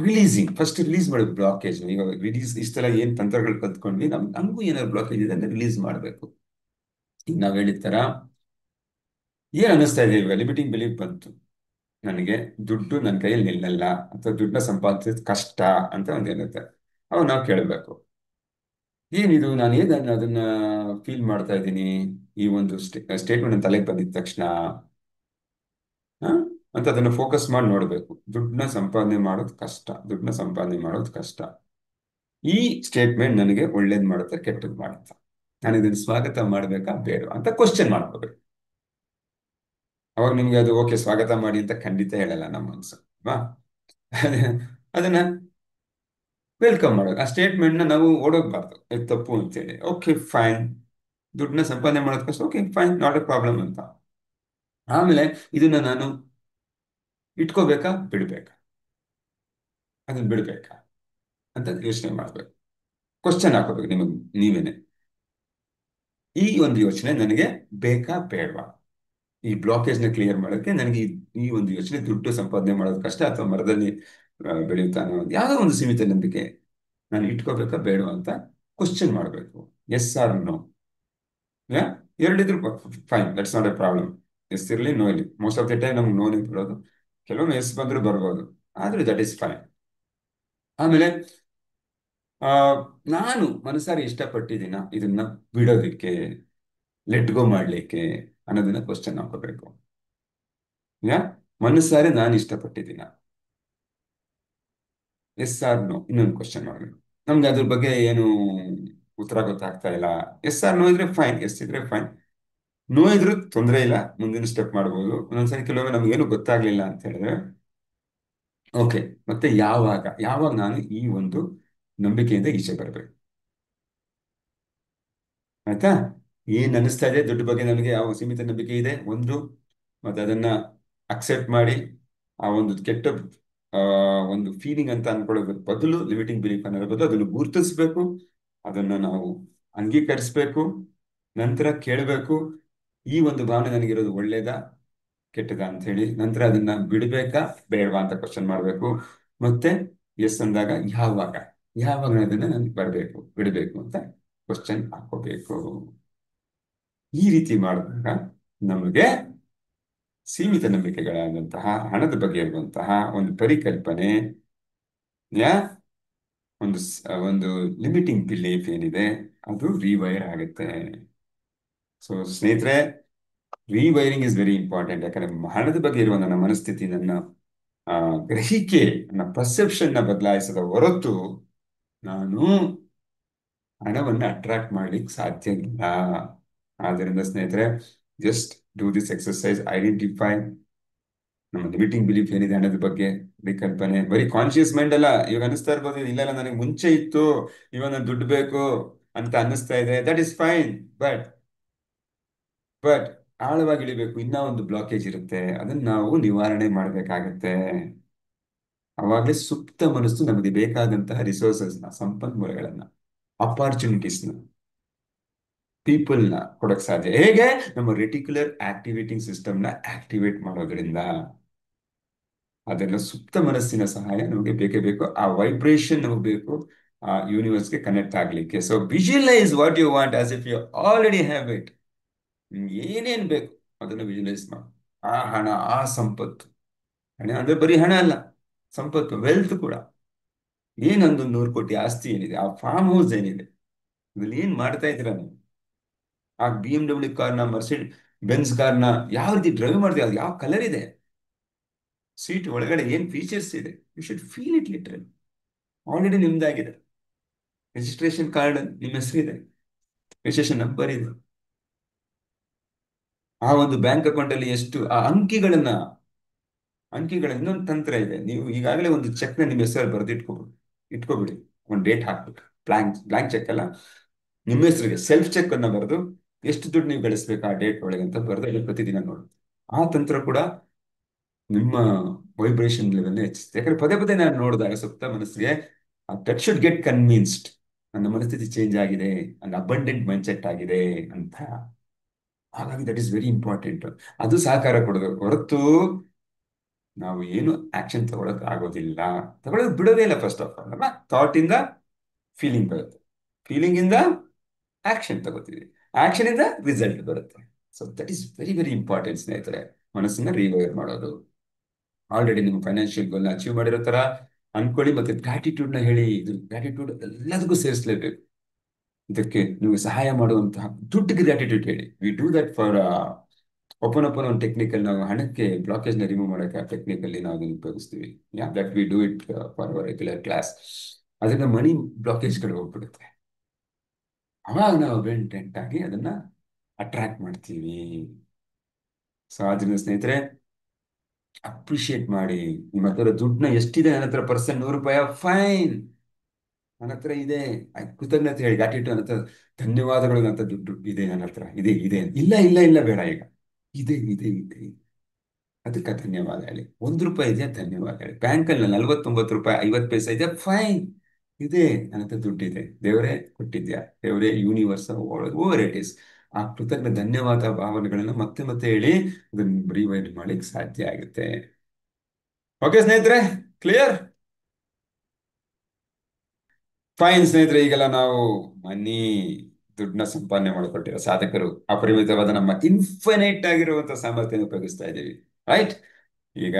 Releasing, first release ಮಾಡಬೇಕು ಬ್ಲಾಕೇಜ್. ಈಗ ರಿಲೀಸ್ ಇಷ್ಟೆಲ್ಲ ಏನ್ ತಂತ್ರಗಳು ಕಲ್ತ್ಕೊಂಡ್ವಿ, ನಮಗೂ ಏನಾದ್ರು ಬ್ಲಾಕೇಜ್ ಇದೆ ಅಂದ್ರೆ ರಿಲೀಸ್ ಮಾಡಬೇಕು. ಈಗ ನಾವ್ ಹೇಳಿದ ತರ ಏನ್ ಅನ್ನಿಸ್ತಾ ಇದೆ, ಇವಾಗ ಲಿಮಿಟಿಂಗ್ ಬಿಲೀಫ್ ಬಂತು ನನಗೆ, ದುಡ್ಡು ನನ್ನ ಕೈಯಲ್ಲಿ ನಿಲ್ಲಲ್ಲ ಅಥವಾ ದುಡ್ಡನ್ನ ಸಂಪಾದಿಸೋದು ಕಷ್ಟ ಅಂತ ಒಂದೇನಿರುತ್ತೆ. ಅವಾಗ ನಾವು ಕೇಳಬೇಕು, ಏನಿದು, ನಾನು ಹೇಗೆ ಅದನ್ನ ಫೀಲ್ ಮಾಡ್ತಾ ಇದ್ದೀನಿ, ಈ ಒಂದು ಸ್ಟೇಟ್ಮೆಂಟ್ ತಲೆಗೆ ಬಂದಿದ ತಕ್ಷಣ ಹ? ಅಂತ ಅದನ್ನ ಫೋಕಸ್ ಮಾಡಿ ನೋಡ್ಬೇಕು. ದುಡ್ಡನ್ನ ಸಂಪಾದನೆ ಮಾಡೋದು ಕಷ್ಟ, ದುಡ್ಡನ್ನ ಸಂಪಾದನೆ ಮಾಡೋದು ಕಷ್ಟ. ಈ ಸ್ಟೇಟ್ಮೆಂಟ್ ನನಗೆ ಒಳ್ಳೇದ್ ಮಾಡುತ್ತೆ, ಕೆಟ್ಟದ್ ಮಾಡುತ್ತೆ, ನಾನು ಇದನ್ನ ಸ್ವಾಗತ ಮಾಡ್ಬೇಕಾ ಬೇಡ ಅಂತ ಕ್ವಶನ್ ಮಾಡ್ಕೋಬೇಕು. ಅವಾಗ ನಿಮ್ಗೆ ಅದು ಓಕೆ ಸ್ವಾಗತ ಮಾಡಿ ಅಂತ ಖಂಡಿತ ಹೇಳಲ್ಲ ನಮ್ಮ ಮನಸ್ಸು, ಅಲ್ವಾ? ಅದನ್ನ ವೆಲ್ಕಮ್ ಮಾಡೋದು. ಆ ಸ್ಟೇಟ್ಮೆಂಟ್ ನ ನಾವು ಓಡೋಗ್ಬಾರ್ದು, ಇದು ತಪ್ಪು ಅಂತೇಳಿ. ಓಕೆ ಫೈನ್, ದುಡ್ಡನ್ನ ಸಂಪಾದನೆ ಮಾಡೋದಕ್ಕೋಸ್ಕರ okay fine, not a problem ಅಂತ. ಆಮೇಲೆ ಇದನ್ನ ನಾನು ಇಟ್ಕೋಬೇಕಾ ಬಿಡ್ಬೇಕಾ, ಅದನ್ನ ಬಿಡ್ಬೇಕಾ ಅಂತ ಯೋಚನೆ ಮಾಡ್ಬೇಕು. ಕ್ವಶನ್ ಹಾಕೋಬೇಕು ನಿಮಗೆ ನೀವೇನೆ. ಈ ಒಂದು ಯೋಚನೆ ನನಗೆ ಬೇಕಾ ಬೇಡವಾ? ಈ ಬ್ಲಾಕೇಜ್ ನ ಕ್ಲಿಯರ್ ಮಾಡೋಕ್ಕೆ ನನಗೆ ಈ ಒಂದು ಯೋಚನೆ, ದುಡ್ಡು ಸಂಪಾದನೆ ಮಾಡೋದು ಕಷ್ಟ ಅಥವಾ ಮರದಲ್ಲಿ ಬೆಳೆಯುತ್ತಾನೋ ಯಾವುದೋ ಒಂದು ಸೀಮಿತ ನಂಬಿಕೆ ನಾನು ಇಟ್ಕೋಬೇಕಾ ಬೇಡವಾ ಅಂತ ಕ್ವಶನ್ ಮಾಡಬೇಕು. Yes or no. ಯಾ ಎರಡಿದ್ರು fine, that's not a problem. Yes ಇರಲಿ, ನೋ ಇರಲಿ, ಮೋಸ್ಟ್ ಆಫ್ ದಿ ಟೈಮ್ ನಮ್ಗೆ ನೋನೇ ಬರೋದು. ಕೆಲವೊಮ್ಮೆ ಎಸ್ ಬಂದ್ರು ಬರ್ಬೋದು, ಆದ್ರೆ ದಟ್ ಈಸ್ ಫೈನ್. ಆಮೇಲೆ ಆ, ನಾನು ಮನಸಾರಿ ಇಷ್ಟಪಟ್ಟಿದ್ದೀನ ಇದನ್ನ ಬಿಡೋದಿಕ್ಕೆ, ಲೆಟ್ ಗೋ ಮಾಡ್ಲಿಕ್ಕೆ ಅನ್ನೋದನ್ನ ಕ್ವಶನ್ ಹಾಕೋಬೇಕು. ಯಾ ಮನಸಾರಿ ನಾನು ಇಷ್ಟಪಟ್ಟಿದ್ದೀನ, ಎಸ್ ಆರ್ ನೋ ಇನ್ನೊಂದು ಕ್ವಶನ್ ಮಾಡಬೇಕು. ನಮ್ಗೆ ಅದ್ರ ಬಗ್ಗೆ ಏನು ಉತ್ತರ ಗೊತ್ತಾಗ್ತಾ ಇಲ್ಲ. ಎಸ್ ಆರ್ ನೋ ಇದ್ರೆ ಫೈನ್, ಎಸ್ ಇದ್ರೆ ಫೈನ್, ನೋ ಇದ್ರೂ ತೊಂದರೆ ಇಲ್ಲ, ಮುಂದಿನ ಸ್ಟೆಪ್ ಮಾಡ್ಬೋದು. ಒಂದೊಂದ್ಸರಿ ಕೆಲವೊಮ್ಮೆ ನಮ್ಗೇನು ಗೊತ್ತಾಗ್ಲಿಲ್ಲ ಅಂತ ಹೇಳಿದ್ರೆ ಓಕೆ, ಮತ್ತೆ ಯಾವಾಗ ಯಾವಾಗ ನಾನು ಈ ಒಂದು ನಂಬಿಕೆಯಿಂದ ಈಚೆ ಬರಬೇಕು, ಆಯ್ತಾ? ಏನ್ ಅನಿಸ್ತಾ ಇದೆ ದುಡ್ಡು ಬಗ್ಗೆ ನನಗೆ ಯಾವ ಸೀಮಿತ ನಂಬಿಕೆ ಇದೆ ಒಂದು, ಮತ್ತೆ ಅದನ್ನ ಅಕ್ಸೆಪ್ಟ್ ಮಾಡಿ ಆ ಒಂದು ಕೆಟ್ಟ ಆ, ಒಂದು ಫೀಲಿಂಗ್ ಅಂತ ಅನ್ಕೊಳ್ಳೋದ್ರ ಬದಲು, ಲಿಮಿಟಿಂಗ್ ಬಿಲೀಫ್ ಅನ್ನೋದ್ರ ಬದಲು ಅದನ್ನು ಗುರುತಿಸ್ಬೇಕು, ಅದನ್ನ ನಾವು ಅಂಗೀಕರಿಸ್ಬೇಕು, ನಂತರ ಕೇಳಬೇಕು ಈ ಒಂದು ಭಾವನೆ ನನಗಿರೋದು ಒಳ್ಳೇದಾ ಕೆಟ್ಟದಾ ಅಂತ ಹೇಳಿ, ನಂತರ ಅದನ್ನ ಬಿಡ್ಬೇಕಾ ಬೇಡವಾ ಅಂತ ಕ್ವಶನ್ ಮಾಡ್ಬೇಕು. ಮತ್ತೆ ಎಸ್ ಅಂದಾಗ ಯಾವಾಗ, ಯಾವಾಗ ಅದನ್ನ ನನ್ಗೆ ಬರಬೇಕು ಬಿಡಬೇಕು ಅಂತ ಕ್ವಶನ್ ಹಾಕೋಬೇಕು. ಈ ರೀತಿ ಮಾಡಿದಾಗ ನಮಗೆ ಸೀಮಿತ ನಂಬಿಕೆಗಳಾದಂತಹ ಹಣದ ಬಗ್ಗೆ ಇರುವಂತಹ ಒಂದು ಪರಿಕಲ್ಪನೆ, ಯಾ ಒಂದು ಲಿಮಿಟಿಂಗ್ ಬಿಲೀಫ್ ಏನಿದೆ ಅದು ರಿವೈರ್ ಆಗುತ್ತೆ. ಸೊ ಸ್ನೇಹಿತರೆ, ರಿವೈರಿಂಗ್ ಇಸ್ ವೆರಿ ಇಂಪಾರ್ಟೆಂಟ್. ಯಾಕಂದ್ರೆ ಹಣದ ಬಗ್ಗೆ ಇರುವ ನನ್ನ ಮನಸ್ಥಿತಿ, ನನ್ನ ಆ, ಗ್ರಹಿಕೆ, ನನ್ನ ಪರ್ಸೆಪ್ಷನ್ ನ ಬದಲಾಯಿಸದ ಹೊರತು ನಾನು ಹಣವನ್ನು ಅಟ್ರಾಕ್ಟ್ ಮಾಡ್ಲಿಕ್ಕೆ ಸಾಧ್ಯ ಇಲ್ಲ. ಆದ್ದರಿಂದ ಸ್ನೇಹಿತರೆ, just do this exercise, identify ನಮ್ಮ ಲಿಮಿಟಿಂಗ್ ಬಿಲೀಫ್ ಏನಿದೆ ಹಣದ ಬಗ್ಗೆ, ಪರಿಕಲ್ಪನೆ. ಬರೀ ಕಾನ್ಶಿಯಸ್ ಮೈಂಡ್ ಅಲ್ಲ. ಇವಾಗ ಅನಿಸ್ತಾ ಇರ್ಬೋದು ಇಲ್ಲ ಇಲ್ಲ ನನಗೆ ಮುಂಚೆ ಇತ್ತು, ಇವಾಗ ನಾನು ದುಡ್ಡು ಬೇಕು ಅಂತ ಅನ್ನಿಸ್ತಾ ಇದೆ, that is fine. But but ಆಳವಾಗಿ ಇಳಿಬೇಕು, ಇನ್ನೂ ಒಂದು ಬ್ಲಾಕೇಜ್ ಇರುತ್ತೆ, ಅದನ್ನ ನಾವು ನಿವಾರಣೆ ಮಾಡಬೇಕಾಗತ್ತೆ. ಅವಾಗಲೇ ಸುಪ್ತ ಮನಸ್ಸು ನಮಗೆ ಬೇಕಾದಂತಹ ರಿಸೋರ್ಸಸ್ನ, ಸಂಪನ್ಮೂಲಗಳನ್ನ, ಅಪಾರ್ಚುನಿಟೀಸ್ನ, ಪೀಪಲ್ನ ಕೊಡಕ್ ಸಾಧ್ಯ. ಹೇಗೆ? ನಮ್ಮ ರೆಟಿಕ್ಯುಲರ್ ಆಕ್ಟಿವೇಟಿಂಗ್ ಸಿಸ್ಟಮ್ನ ಆಕ್ಟಿವೇಟ್ ಮಾಡೋದ್ರಿಂದ. ಅದೆಲ್ಲ ಸುಪ್ತ ಮನಸ್ಸಿನ ಸಹಾಯ ನಮಗೆ ಬೇಕೇ ಬೇಕು. ಆ ವೈಬ್ರೇಷನ್ ನಮಗೆ ಬೇಕು ಆ ಯೂನಿವರ್ಸ್ಗೆ ಕನೆಕ್ಟ್ ಆಗ್ಲಿಕ್ಕೆ. So visualize what you want as if you already have it. ನಿಮ್ಗೆ ಏನೇನ್ ಬೇಕು ಅದನ್ನು ವಿಜುವಲೈಸ್ ಮಾಡಿ. ಆ ಹಣ, ಆ ಸಂಪತ್ತು, ಹಣ ಅಂದ್ರೆ ಬರೀ ಹಣ ಅಲ್ಲ, ಸಂಪತ್ತು, ವೆಲ್ತ್ ಕೂಡ. ಏನೊಂದು 100 ಕೋಟಿ ಆಸ್ತಿ ಏನಿದೆ, ಆ ಫಾರ್ಮ್ ಹೌಸ್ ಏನಿದೆ, ಅದ್ರಲ್ಲಿ ಏನ್ ಮಾಡ್ತಾ ಇದ್ದೀರಾ ನೀವು? ಆ BMW ಕಾರ್ನ, ಮರ್ಸಿಡ್ ಬೆನ್ಸ್ ಕಾರ್ನ ಯಾವ ರೀತಿ ಡ್ರೈವ್ ಮಾಡ್ತೀವಿ, ಅದು ಯಾವ ಕಲರ್ ಇದೆ, ಸೀಟ್ ಒಳಗಡೆ ಏನ್ ಫೀಚರ್ಸ್ ಇದೆ, you should feel it literally. Already ನಿಮ್ದಾಗಿದೆ, ರಿಜಿಸ್ಟ್ರೇಷನ್ ಕಾರ್ಡ್ ನಿಮ್ಮ ಹೆಸರಿದೆ, ರಿಜಿಸ್ಟ್ರೇಷನ್ ನಂಬರ್ ಇದೆ, ಆ ಒಂದು ಬ್ಯಾಂಕ್ ಅಕೌಂಟ್ ಅಲ್ಲಿ ಎಷ್ಟು ಆ ಅಂಕಿಗಳ ಇನ್ನೊಂದು ತಂತ್ರ ಇದೆ. ನೀವು ಈಗಾಗಲೇ ಒಂದು ಚೆಕ್ ನ ನಿಮ್ಮ ಹೆಸರಲ್ಲಿ ಬರೆದು ಇಟ್ಕೋಬಿಡಿ, ಒಂದು ಡೇಟ್ ಹಾಕ್ಬಿಟ್ಟು, ಬ್ಲಾಂಕ್ ಬ್ಲಾಂಕ್ ಚೆಕ್ ಅಲ್ಲ, ನಿಮ್ಮ ಹೆಸರಿಗೆ ಸೆಲ್ಫ್ ಚೆಕ್ ಅನ್ನ ಬರೆದು ಎಷ್ಟು ದುಡ್ಡು ನೀವು ಗಳಿಸ್ಬೇಕು ಆ ಡೇಟ್ ಒಳಗೆ ಅಂತ ಬರೆದು ಅಲ್ಲಿ ಪ್ರತಿದಿನ ನೋಡಿ. ಆ ತಂತ್ರ ಕೂಡ ನಿಮ್ಮ ವೈಬ್ರೇಷನ್ ಲೆವೆಲ್ ಹೆಚ್ಚಿಸುತ್ತೆ. ಯಾಕಂದ್ರೆ ಪದೇ ಪದೇ ನಾನು ನೋಡಿದಾಗ ಸುತ್ತ ಮನಸ್ಸಿಗೆ ದಟ್ ಶುಡ್ ಗೆಟ್ ಕನ್ವಿನ್ಸ್ಡ್, ನನ್ನ ಮನಸ್ಥಿತಿ ಚೇಂಜ್ ಆಗಿದೆ, ನನ್ನ ಅಬಂಡೆಂಟ್ ಮೈಂಡ್ ಸೆಟ್ ಆಗಿದೆ ಅಂತ. ಹಾಗಾಗಿ ದಟ್ ಇಸ್ ವೆರಿ ಇಂಪಾರ್ಟೆಂಟ್. ಅದು ಸಹಕಾರ ಕೊಡೋದು ಹೊರತು ನಾವು ಏನು ಆಕ್ಷನ್ ತಗೊಳಕ್ ಆಗೋದಿಲ್ಲ. ತಗೊಳ್ಳೋದು ಬಿಡೋದೇ ಇಲ್ಲ. ಫಸ್ಟ್ ಆಫ್ ಆಲ್ ಅಲ್ಲ, ಥಾಟ್ ಇಂದ ಫೀಲಿಂಗ್ ಬರುತ್ತೆ, ಫೀಲಿಂಗ್ ಇಂದ ಆಕ್ಷನ್ ತಗೋತೀವಿ, ಆಕ್ಷನ್ ಇಂದ ರಿಸಲ್ಟ್ ಬರುತ್ತೆ. So that is very very important ಸ್ನೇಹಿತರೆ, ಮನಸ್ಸನ್ನ ರಿವೈರ್ ಮಾಡೋದು. ಆಲ್ರೆಡಿ ನಿಮ್ಮ ಫೈನಾನ್ಷಿಯಲ್ ಗೋಲ್ನ ಅಚೀವ್ ಮಾಡಿರೋ ತರ ಅನ್ಕೊಳ್ಳಿ, ಮತ್ತೆ ಗ್ರಾಟಿಟ್ಯೂಡ್ ನ ಹೇಳಿ. ಇದು ಗ್ರಾಟಿಟ್ಯೂಡ್ ಎಲ್ಲದಕ್ಕೂ ಸೇರಿಸಲೇಬೇಕು. ಇದಕ್ಕೆ ನೀವು ಸಹಾಯ ಮಾಡುವಂತಹ ದುಡ್ಡಿಗೆ ಗ್ರಾಟಿಟ್ಯೂಡ್ ಹೇಳಿ. We do that for open open ಒಂದು ಟೆಕ್ನಿಕಲ್, ನಾವು ಹಣಕ್ಕೆ ಬ್ಲಾಕೇಜ್ ನ ರಿಮೂವ್ ಮಾಡೋಕೆ ಆ ಟೆಕ್ನಿಕಲ್ಲಿ ನಾವು ಅದನ್ನು ಉಪಯೋಗಿಸ್ತೀವಿ. That we do it for our regular class. ಅದರಿಂದ ಮನಿ ಬ್ಲಾಕೇಜ್ಗಳು ಹೋಗ್ಬಿಡುತ್ತೆ. ಅವಾಗ ನಾವು ಬೆಂಟೆಂಟ್ ಆಗಿ ಅದನ್ನ ಅಟ್ರಾಕ್ಟ್ ಮಾಡ್ತೀವಿ. ಸೊ ಆದ್ರಿಂದ ಸ್ನೇಹಿತರೆ, ಅಪ್ರಿಶಿಯೇಟ್ ಮಾಡಿ. ನಿಮ್ಮ ಹತ್ರ ದುಡ್ಡನ್ನ ಎಷ್ಟಿದೆ, ನನ್ನ ಹತ್ರ ಪರ್ಸೆಂಟ್ 100 ರೂಪಾಯಿ, ಫೈನ್, ನನ್ನ ಹತ್ರ ಇದೆ, ಕೃತಜ್ಞತೆ ಹೇಳಿ, ಗ್ರಾಟಿಟ್ಯೂಡ್. ನನ್ನ ಹತ್ರ ಧನ್ಯವಾದಗಳು, ನನ್ನ ಹತ್ರ ದುಡ್ಡು ಇದೆ, ನನ್ನ ಹತ್ರ ಇದೆ ಇದೆ. ಇಲ್ಲ ಇಲ್ಲ ಇಲ್ಲ ಬೇಡ, ಈಗ ಇದೆ ಇದೆ ಇದೆ, ಅದಕ್ಕೆ ಧನ್ಯವಾದ ಹೇಳಿ. 1 ರೂಪಾಯಿ ಇದೆಯಾ, ಧನ್ಯವಾದ ಹೇಳಿ. ಬ್ಯಾಂಕಲ್ಲಿ 49 ರೂಪಾಯಿ 50 ಪೈಸೆ ಇದೆಯಾ, ಫೈನ್, ಇದೆ, ನನ್ನ ಹತ್ರ ದುಡ್ಡಿದೆ, ದೇವರೇ ಕೊಟ್ಟಿದ್ಯಾ, ದೇವರೇ, ಯೂನಿವರ್ಸ್, ಓವರ್ ಇಟ್ ಇಸ್. ಆ ಕೃತಜ್ಞ ಧನ್ಯವಾದ ಭಾವನೆಗಳನ್ನ ಮತ್ತೆ ಮತ್ತೆ ಹೇಳಿ ಅದನ್ನ ರಿವೈಂಡ್ ಮಾಡ್ಲಿಕ್ಕೆ ಸಾಧ್ಯ ಆಗುತ್ತೆ. ಓಕೆ ಸ್ನೇಹಿತರೆ, ಕ್ಲಿಯರ್? ಫೈನ್ ಸ್ನೇಹಿತರೆ, ಈಗೆಲ್ಲ ನಾವು ಮನಿ, ದುಡ್ಡನ್ನ ಸಂಪಾದನೆ ಮಾಡಿಕೊಟ್ಟಿರೋ ಸಾಧಕರು, ಅಪರಿಮಿತವಾದ ನಮ್ಮ ಇನ್ಫಿನೈಟ್ ಆಗಿರುವಂತಹ ಸಾಮರ್ಥ್ಯ ಉಪಯೋಗಿಸ್ತಾ ಇದ್ದೀವಿ, ರೈಟ್? ಈಗ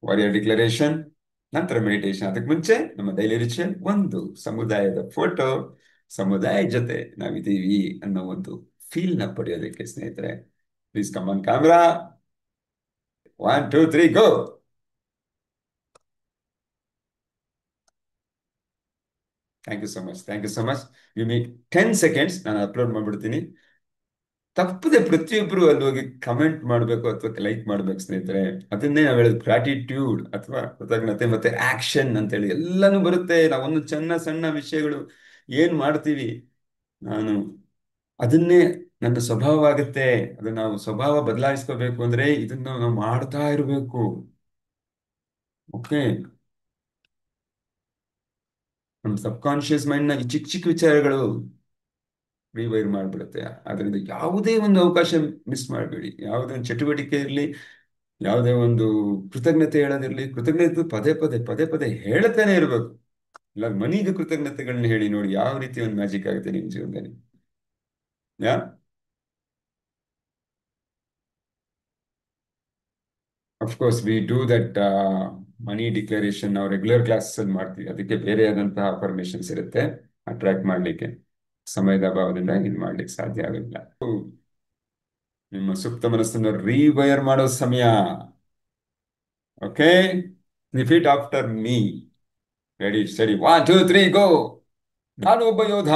ವಾರಿಯರ್ ಡಿಕ್ಲರೇಷನ್, ನಂತರ ಮೆಡಿಟೇಷನ್. ಅದಕ್ಕೆ ಮುಂಚೆ ನಮ್ಮ ಡೈಲಿ ರಿಚುವಲ್ ಒಂದು ಸಮುದಾಯದ ಫೋಟೋ, ಸಮುದಾಯ ಜೊತೆ ನಾವಿದ್ದೀವಿ ಅನ್ನೋ ಒಂದು ಫೀಲ್ ನ ಪಡೆಯೋದಕ್ಕೆ ಸ್ನೇಹಿತರೆ. Please come on camera. 1 2 3 go. Thank you so much, thank you so much. You me 10 seconds, ನಾನು ಅಪ್ಲೋಡ್ ಮಾಡ್ಬಿಡ್ತೀನಿ. ತಪ್ಪದೆ ಪ್ರತಿಯೊಬ್ಬರು ಅಲ್ಲಿ ಹೋಗಿ ಕಮೆಂಟ್ ಮಾಡಬೇಕು ಅಥವಾ ಲೈಕ್ ಮಾಡ್ಬೇಕು ಸ್ನೇಹಿತರೆ. ಅದನ್ನೇ ನಾವು ಹೇಳೋದು ಗ್ರಾಟಿಟ್ಯೂಡ್ ಅಥವಾ ಕೃತಜ್ಞತೆ ಮತ್ತೆ ಆಕ್ಷನ್ ಅಂತೇಳಿ ಎಲ್ಲಾನು ಬರುತ್ತೆ. ನಾವೊಂದು ಸಣ್ಣ ಸಣ್ಣ ವಿಷಯಗಳು ಏನ್ ಮಾಡ್ತೀವಿ, ನಾನು ಅದನ್ನೇ ನನ್ನ ಸ್ವಭಾವ ಆಗುತ್ತೆ. ಅದು ನಾವು ಸ್ವಭಾವ ಬದಲಾಯಿಸ್ಕೋಬೇಕು ಅಂದ್ರೆ ಇದನ್ನ ನಾವು ಮಾಡ್ತಾ ಇರಬೇಕು. ಓಕೆ. ನಮ್ಮ ಸಬ್ ಕಾನ್ಶಿಯಸ್ ಮೈಂಡ್ ನ ಈ ಚಿಕ್ಕ ಚಿಕ್ಕ ವಿಚಾರಗಳು ರಿವೈರ್ ಮಾಡ್ಬಿಡುತ್ತೆ. ಅದರಿಂದ ಯಾವುದೇ ಒಂದು ಅವಕಾಶ ಮಿಸ್ ಮಾಡಬೇಡಿ. ಯಾವುದೇ ಒಂದು ಚಟುವಟಿಕೆ ಇರಲಿ, ಯಾವುದೇ ಒಂದು ಕೃತಜ್ಞತೆ ಹೇಳೋದಿರ್ಲಿ, ಕೃತಜ್ಞತೆ ಪದೇ ಪದೇ ಪದೇ ಪದೇ ಹೇಳ್ತಾನೆ ಇರಬೇಕು. ಇಲ್ಲ ಮನಿಗೆ ಕೃತಜ್ಞತೆಗಳನ್ನ ಹೇಳಿ ನೋಡಿ ಯಾವ ರೀತಿ ಒಂದು ಮ್ಯಾಜಿಕ್ ಆಗುತ್ತೆ ನಿಮ್ಮ ಜೀವನದಲ್ಲಿ. Yeah of course we do that money declaration ನಾವು ರೆಗ್ಯುಲರ್ ಕ್ಲಾಸಸ್ ಅಲ್ಲಿ ಮಾಡ್ತೀವಿ. ಅದಕ್ಕೆ ಬೇರೆ ಆದಂತಹ ಪರ್ಮಿಷನ್ಸ್ ಇರುತ್ತೆ ಅಟ್ರಾಕ್ಟ್ ಮಾಡ್ಲಿಕ್ಕೆ. ಸಮಯದ ಅಭಾವದಿಂದ ಇದು ಮಾಡ್ಲಿಕ್ಕೆ ಸಾಧ್ಯ ಆಗಲ್ಲ. ನಿಮ್ಮ ಸುಪ್ತ ಮನಸ್ಸನ್ನು ರೀವೈರ್ ಮಾಡೋ ಸಮಯ. Okay, repeat after me. Ready study 1 2 3 ಗೋ. ನಾನು ಒಬ್ಬ ಯೋಧ,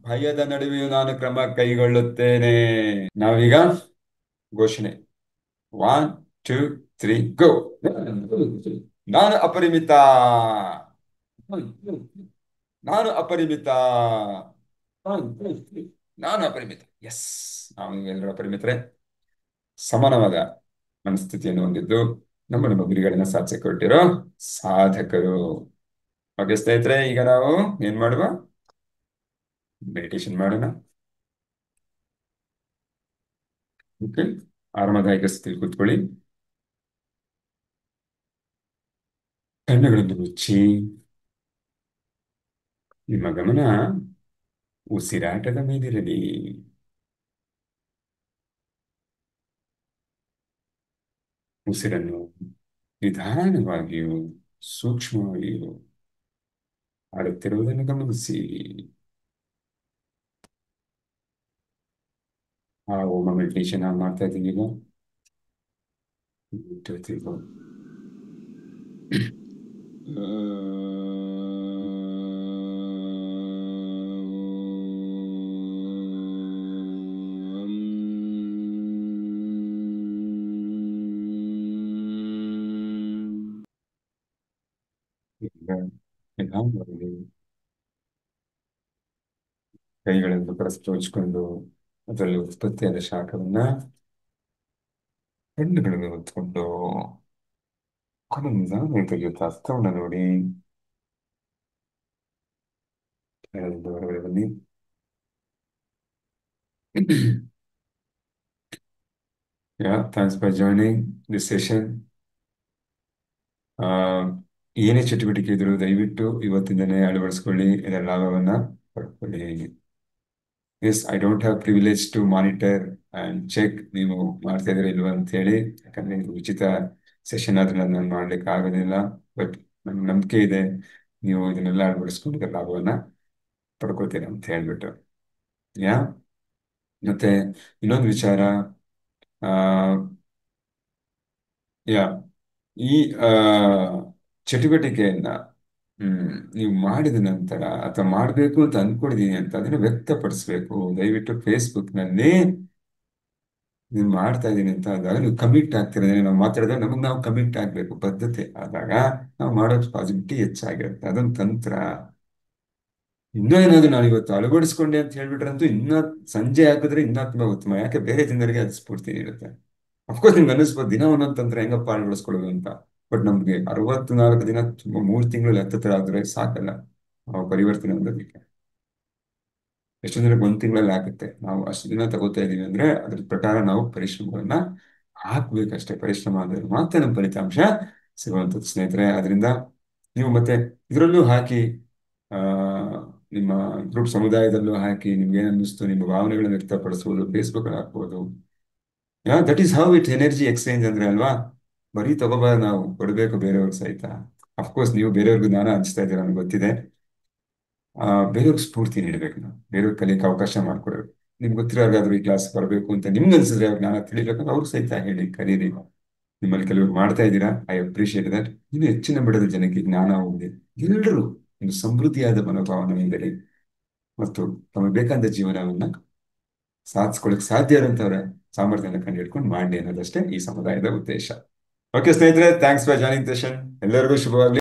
ಭಯದ ನಡುವೆಯೂ ನಾನು ಕ್ರಮ ಕೈಗೊಳ್ಳುತ್ತೇನೆ. ನಾವೀಗ ಘೋಷಣೆ. 1 2 3 ಗೋ. ನಾನು ಅಪರಿಮಿತ. ನಾನು ಅಪರಿಮಿತ. ನಾನು ಅಪರಿಮಿತ. ಎಸ್, ನಾವು ಎಲ್ಲರೂ ಅಪರಿಮಿತರೆ. ಸಮಾನವಾದ ಮನಸ್ಥಿತಿಯನ್ನು ಹೊಂದಿದ್ದು ನಮ್ಮ ನಮ್ಮ ಗುರಿಗಳನ್ನ ಸಾಧಿಸಕ್ಕೆ ಹೊರಟಿರೋ ಸಾಧಕರು. ಓಕೆ ಸ್ನೇಹಿತರೆ, ಈಗ ನಾವು ಏನ್ ಮಾಡುವ, ಮೆಡಿಟೇಷನ್ ಮಾಡೋಣ. ಓಕೆ, ಆರಾಮದಾಯಕ ಸ್ಥಿತಿಯಲ್ಲಿ ಕೂತ್ಕೊಳ್ಳಿ. ಕಣ್ಣುಗಳನ್ನು ಮುಚ್ಚಿ ನಿಮ್ಮ ಗಮನ ಉಸಿರಾಟದ ಮೇಲಿರಲಿ. ಉಸಿರನ್ನು ನಿಧಾನವಾಗಿಯೂ ಸೂಕ್ಷ್ಮವಾಗಿಯೂ ಆಡುತ್ತಿರುವುದನ್ನು ಗಮನಿಸಿ. ಆ ಓಮ ಮೆಡಿಟೇಷನ್ ಮಾಡ್ತಾ ಇದ್ದೀವಿ ಈಗ. ಇಟ್ಟಿರ್ತೀವಿ. ಈಗ ನಿಧಾನವಾಗಿ ಕೈಗಳನ್ನು ಪರಸ್ಪರ ಹಚ್ಕೊಂಡು ಅದರಲ್ಲಿ ಉತ್ಪತ್ತಿಯಾದ ಶಾಖವನ್ನ ಕಣ್ಣುಗಳನ್ನು ಹೊತ್ಕೊಂಡು ನಿಧಾನ ತೆಗೆಯುತ್ತಾ ಅರ್ಥವನ್ನ ನೋಡಿ. ಹೊರಗಡೆ ಬನ್ನಿ. Yeah, thanks for joining this session. ಏನೇ ಚಟುವಟಿಕೆ ಇದ್ರು ದಯವಿಟ್ಟು ಇವತ್ತಿಂದನೇ ಅಳವಡಿಸ್ಕೊಳ್ಳಿ, ಇದರ ಲಾಭವನ್ನ ಪಡ್ಕೊಳ್ಳಿ. Yes, I don't have privilege to monitor and check ನೀವು ಮಾಡ್ತಾ ಇದ್ದೀರಾ ಇಲ್ವಾ ಅಂತ ಹೇಳಿ. ಯಾಕಂದ್ರೆ ಇದು ಉಚಿತ ಸೆಷನ್ ಆದ್ರೆ ನಾನು ಮಾಡ್ಲಿಕ್ಕೆ ಆಗೋದಿಲ್ಲ. ಬಟ್ ನಮ್ಗೆ ನಂಬಿಕೆ ಇದೆ ನೀವು ಇದನ್ನೆಲ್ಲ ಅಳವಡಿಸ್ಕೊಂಡು ಇದರ ಲಾಭವನ್ನ ಪಡ್ಕೋತೀರ ಅಂತ ಹೇಳ್ಬಿಟ್ಟು. ಯಾ ಮತ್ತೆ ಇನ್ನೊಂದು ವಿಚಾರ, ಆ ಯಾ ಈ ಆ ಚಟುವಟಿಕೆಯನ್ನ ನೀವು ಮಾಡಿದ ನಂತರ ಅಥವಾ ಮಾಡಬೇಕು ಅಂತ ಅನ್ಕೊಂಡಿದೀನಿ ಅಂತ ಅದನ್ನ ವ್ಯಕ್ತಪಡಿಸ್ಬೇಕು. ದಯವಿಟ್ಟು ಫೇಸ್ಬುಕ್ ನಲ್ಲಿ ನೀವು ಮಾಡ್ತಾ ಇದ್ದೀನಿ ಅಂತ ಆದಾಗ ನೀವು ಕಮಿಟ್ ಆಗ್ತಿರೋದ್ರೆ, ನಾವು ಮಾತಾಡಿದಾಗ ನಮಗೆ ನಾವು ಕಮಿಟ್ ಆಗ್ಬೇಕು. ಬದ್ಧತೆ ಆದಾಗ ನಾವು ಮಾಡೋ ಪಾಸಿಬಿಲಿಟಿ ಹೆಚ್ಚಾಗಿರುತ್ತೆ. ಅದೊಂದು ತಂತ್ರ. ಇನ್ನೂ ಏನಾದ್ರು ನಾನು ಇವತ್ತು ಅಳವಡಿಸ್ಕೊಂಡೆ ಅಂತ ಹೇಳ್ಬಿಟ್ರಂತೂ ಇನ್ನ ಸಂಜೆ ಹಾಕಿದ್ರೆ ಇನ್ನೂ ತುಂಬಾ ಉತ್ತಮ. ಯಾಕೆ ಬೇರೆ ಜನರಿಗೆ ಅದು ಸ್ಫೂರ್ತಿ ನೀಡುತ್ತೆ. ಅಫ್ಕೋರ್ಸ್ ನಿಮ್ಗೆ ಅನಿಸ್ಬೋದು ದಿನ ಒಂದೊಂದು ತಂತ್ರ ಹೆಂಗಪ್ಪ ಅಳವಡಿಸ್ಕೊಳ್ಳೋದು ಅಂತ. ಬಟ್ ನಮ್ಗೆ 64 ದಿನ, 3 ತಿಂಗಳು ಹತ್ತತ್ರ ಆದ್ರೆ ಸಾಕಲ್ಲ ನಾವು ಪರಿವರ್ತನೆ ಹೊಂದೋದಕ್ಕೆ. ಎಷ್ಟೋ ಜನಕ್ಕೆ 1 ತಿಂಗಳಲ್ಲಿ ಆಗುತ್ತೆ. ನಾವು ಅಷ್ಟು ದಿನ ತಗೋತಾ ಇದೀವಿ ಅಂದ್ರೆ ಅದ್ರ ಪ್ರಕಾರ ನಾವು ಪರಿಶ್ರಮಗಳನ್ನ ಹಾಕ್ಬೇಕಷ್ಟೇ. ಪರಿಶ್ರಮ ಆದ್ರೆ ಮಾತ್ರ ನಮ್ಮ ಫಲಿತಾಂಶ ಸಿಗುವಂಥದ್ದು ಸ್ನೇಹಿತರೆ. ಅದರಿಂದ ನೀವು ಮತ್ತೆ ಇದರಲ್ಲೂ ಹಾಕಿ, ಆ ನಿಮ್ಮ ಗ್ರೂಪ್ ಸಮುದಾಯದಲ್ಲೂ ಹಾಕಿ, ನಿಮ್ಗೆ ಏನ್ ಅನ್ನಿಸ್ತು ನಿಮ್ಮ ಭಾವನೆಗಳನ್ನ ವ್ಯಕ್ತಪಡಿಸ್ಬೋದು, ಫೇಸ್ಬುಕ್ ಅಲ್ಲಿ ಹಾಕ್ಬೋದು. That is how it energy exchange ಅಂದ್ರೆ ಅಲ್ವಾ. ಬರೀ ತಗೋಬಾರ್ದು, ನಾವು ಕೊಡ್ಬೇಕು ಬೇರೆಯವ್ರಿಗೆ ಸಹಿತ. ಅಫ್ಕೋರ್ಸ್ ನೀವು ಬೇರೆಯವ್ರಿಗೂ ಜ್ಞಾನ ಹಂಚ್ತಾ ಇದ್ದೀರಾ ನನಗೆ ಗೊತ್ತಿದೆ. ಆ, ಬೇರೆಯವ್ರಿಗೆ ಸ್ಫೂರ್ತಿ ನೀಡಬೇಕು, ನಾವು ಬೇರೆಯವ್ರಿಗೆ ಕಲಿಯಕ್ಕೆ ಅವಕಾಶ ಮಾಡ್ಕೊಡ್ಬೇಕು. ನಿಮ್ಗೆ ಗೊತ್ತಿರೋ ಯಾರಿಗಾದ್ರೂ ಈ ಕ್ಲಾಸ್ ಬರಬೇಕು ಅಂತ ನಿಮ್ಗೆ ಅನ್ಸಿದ್ರೆ, ಅವ್ರು ಜ್ಞಾನ ತಿಳಿಬೇಕಂದ್ರೆ ಅವ್ರು ಸಹಿತ ಹೇಳಿ, ಕಲೀರಿ. ನಿಮ್ಮಲ್ಲಿ ಕೆಲವರು ಮಾಡ್ತಾ ಇದ್ದೀರಾ, ಐ ಅಪ್ರಿಷಿಯೇಟ್ ದಟ್. ಇನ್ನು ಹೆಚ್ಚಿನ ಬಿಡದ ಜನಕ್ಕೆ ಜ್ಞಾನ ಹೋಗಿದೆ, ಎಲ್ಲರೂ ಒಂದು ಸಮೃದ್ಧಿಯಾದ ಮನೋಭಾವನೆ ಹೊಂದಲಿ ಮತ್ತು ತಮಗೆ ಬೇಕಾದ ಜೀವನವನ್ನ ಸಾಧಿಸ್ಕೊಳ್ಳಿಕ್ ಸಾಧ್ಯ ಇರೋಂಥವ್ರ ಸಾಮರ್ಥ್ಯನ ಕಂಡು ಹಿಡ್ಕೊಂಡು ಮಾಡಿ ಅನ್ನೋದಷ್ಟೇ ಈ ಸಮುದಾಯದ ಉದ್ದೇಶ. ಓಕೆ ಸ್ನೇಹಿತರೆ, ಥ್ಯಾಂಕ್ಸ್ ಫಾರ್ ಜಾಯ್ನಿಂಗ್ ಸೆಷನ್. ಎಲ್ಲರಿಗೂ ಶುಭವಾಗಲಿ.